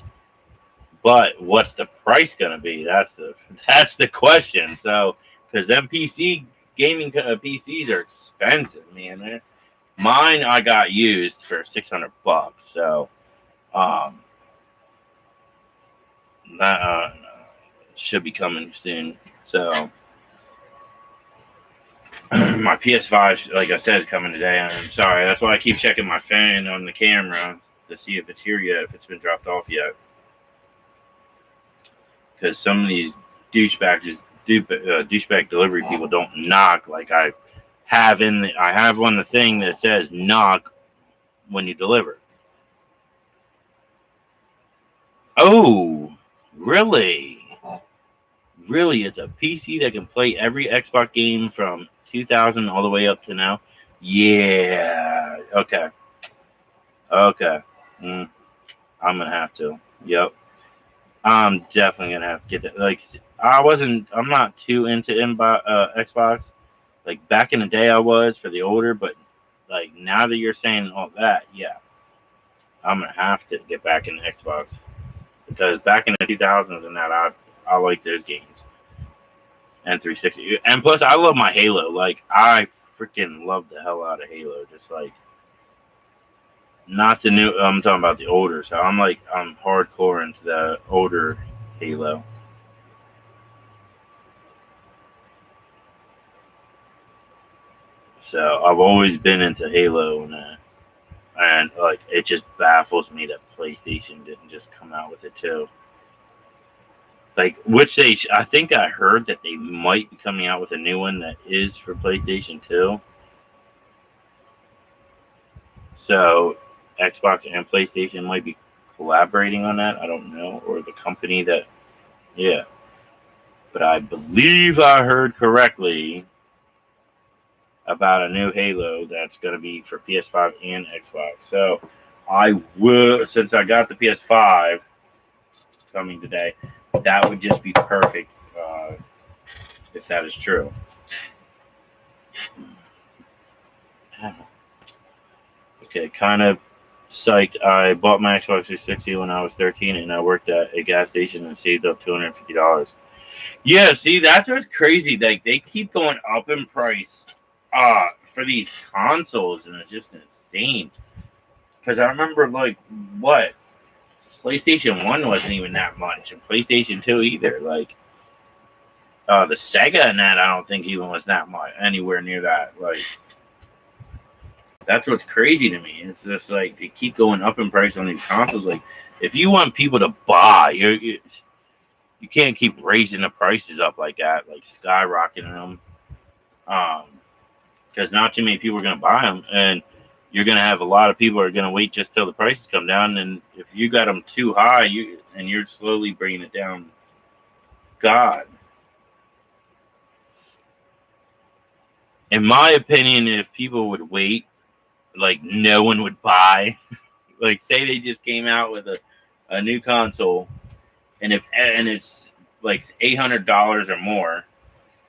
But what's the price going to be? That's the question. So, because them gaming PCs are expensive, man. Mine I got used for $600. So, that should be coming soon. So. My PS5, like I said, is coming today. I'm sorry. That's why I keep checking my phone on the camera to see if it's here yet, if it's been dropped off yet. Because some of these douchebag delivery people don't knock like I have I have on the thing that says knock when you deliver. Oh, really? Really? It's a PC that can play every Xbox game from 2000 all the way up to now? Yeah. Okay. I'm gonna have to. Yep. I'm definitely gonna have to get that. Like, I'm not too into Xbox. Like back in the day, I was for the older, but like now that you're saying all that, yeah, I'm gonna have to get back into Xbox because back in the 2000s and that, I like those games. And 360, and plus I love my Halo. Like I freaking love the hell out of Halo. Just like not the new. I'm talking about the older. So I'm hardcore into the older Halo. So I've always been into Halo, and like it just baffles me that PlayStation didn't just come out with it too. Like, I think I heard that they might be coming out with a new one that is for PlayStation 2. So, Xbox and PlayStation might be collaborating on that. I don't know. Or the company that, yeah. But I believe I heard correctly about a new Halo that's going to be for PS5 and Xbox. So, since I got the PS5 coming today, that would just be perfect if that is true. Okay, kind of psyched. I bought my Xbox 360 when I was 13, and I worked at a gas station and saved up $250. Yeah, see, that's what's crazy. Like they keep going up in price for these consoles, and it's just insane. Because I remember, like, what? PlayStation 1 wasn't even that much, and PlayStation 2 either. Like, the Sega and that, I don't think even was that much, anywhere near that. Like, that's what's crazy to me. It's just like they keep going up in price on these consoles. Like, if you want people to buy, you can't keep raising the prices up like that, like skyrocketing them. Because not too many people are going to buy them, and you're going to have a lot of people are going to wait just till the prices come down. And if you got them too high, you're slowly bringing it down. God, in my opinion, if people would wait, like no one would buy. Like, say they just came out with a new console, and it's like $800 or more,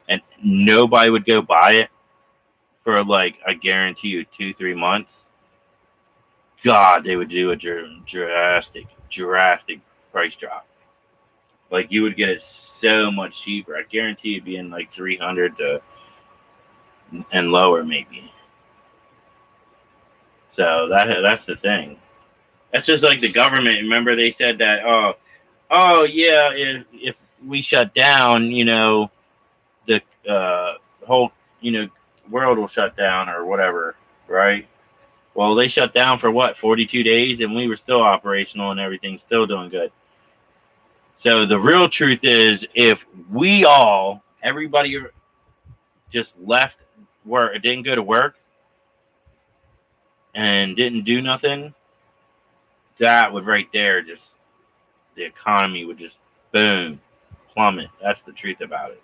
and nobody would go buy it for, like, I guarantee you 2-3 months. God, they would do a drastic price drop. Like, you would get it so much cheaper. I guarantee it'd be in like 300 and lower, maybe. So that's the thing. That's just like the government. Remember, they said that, oh yeah, if we shut down, the whole, world will shut down or whatever, right? Well, they shut down for what, 42 days, and we were still operational and everything, still doing good. So the real truth is, if we all, everybody just left work, didn't go to work, and didn't do nothing, that would right there just, the economy would just boom, plummet. That's the truth about it.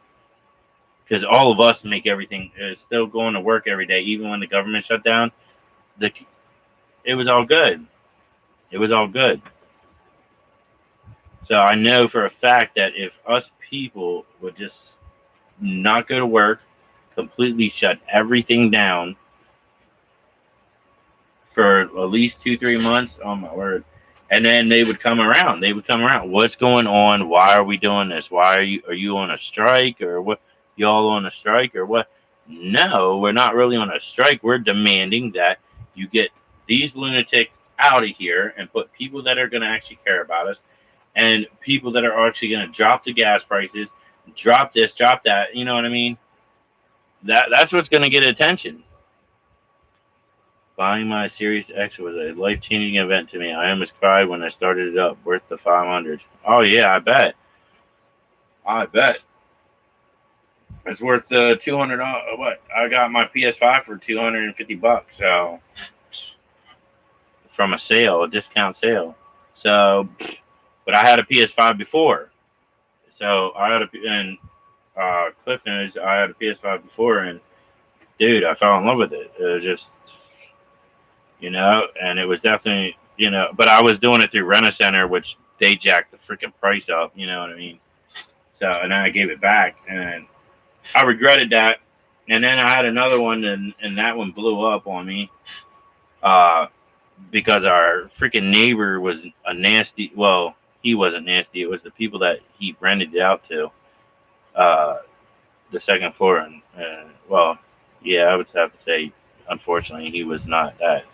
Because all of us make everything, still going to work every day, even when the government shut down. It was all good. It was all good. So I know for a fact that if us people would just not go to work, completely shut everything down for at least 2-3 months, oh my word, and then they would come around. They would come around. What's going on? Why are we doing this? Why are you on a strike, or what? Y'all on a strike or what? No, we're not really on a strike. We're demanding that you get these lunatics out of here and put people that are going to actually care about us, and people that are actually going to drop the gas prices, drop this, drop that. You know what I mean? That's what's going to get attention. Buying my Series X was a life-changing event to me. I almost cried when I started it up, worth the $500. Oh yeah, I bet. It's worth the $200. What? I got my PS5 for $250. So from a sale, a discount sale. So, but I had a PS5 before. So I had Cliff knows I had a PS5 before, and dude, I fell in love with it. It was just, and it was definitely, but I was doing it through Rent-A-Center, which they jacked the freaking price up. You know what I mean? So, and then I gave it back, and I regretted that. And then I had another one, and that one blew up on me because our freaking neighbor was a nasty. Well, he wasn't nasty. It was the people that he rented it out to, the second floor. And well, yeah, I would have to say, unfortunately, he was not that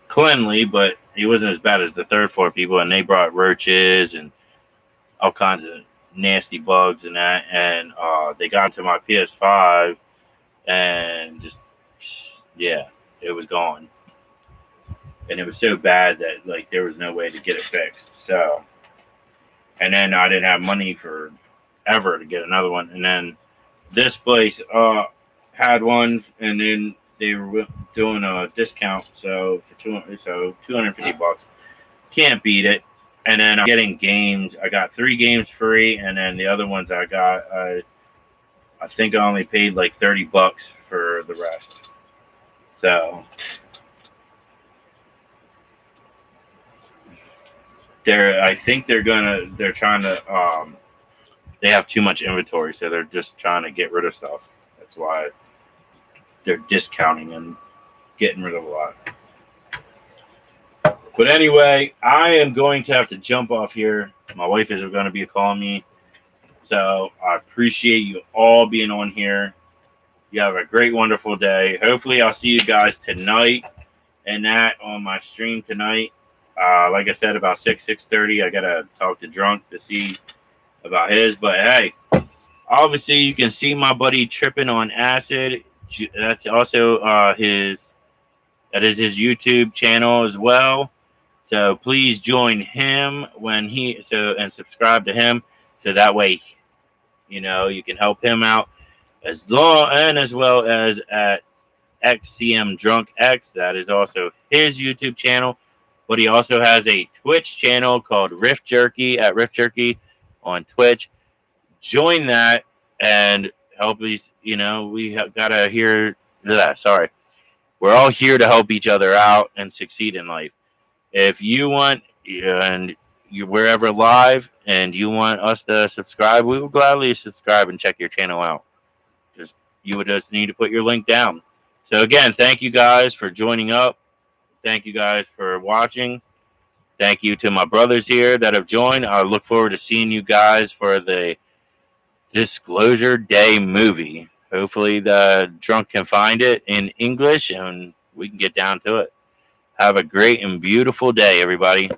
cleanly, but he wasn't as bad as the third floor people. And they brought roaches and all kinds of nasty bugs and that, and they got to my PS5, and just, yeah, it was gone. And it was so bad that, like, there was no way to get it fixed. So, and then I didn't have money for ever to get another one. And then this place had one, and then they were doing a discount, so for $250. Can't beat it. And then I'm getting games. I got 3 games free, and then the other ones I got, I think I only paid like $30 for the rest. So I think they're trying to, they have too much inventory, so they're just trying to get rid of stuff. That's why they're discounting and getting rid of a lot. But anyway, I am going to have to jump off here. My wife is going to be calling me. So I appreciate you all being on here. You have a great, wonderful day. Hopefully I'll see you guys tonight and that on my stream tonight. Like I said, about 6:30, I got to talk to Drunk to see about his. But hey, obviously you can see my buddy tripping on acid. That's also that is his YouTube channel as well. So please join him and subscribe to him, so that way, you can help him out as well as at XCM Drunk X. That is also his YouTube channel, but he also has a Twitch channel called Riff Jerky at Riff Jerky on Twitch. Join that and help us. We have gotta hear that. Sorry, we're all here to help each other out and succeed in life. If you want, and we're ever live, and you want us to subscribe, we will gladly subscribe and check your channel out. You would just need to put your link down. So again, thank you guys for joining up. Thank you guys for watching. Thank you to my brothers here that have joined. I look forward to seeing you guys for the Disclosure Day movie. Hopefully the Drunk can find it in English and we can get down to it. Have a great and beautiful day, everybody.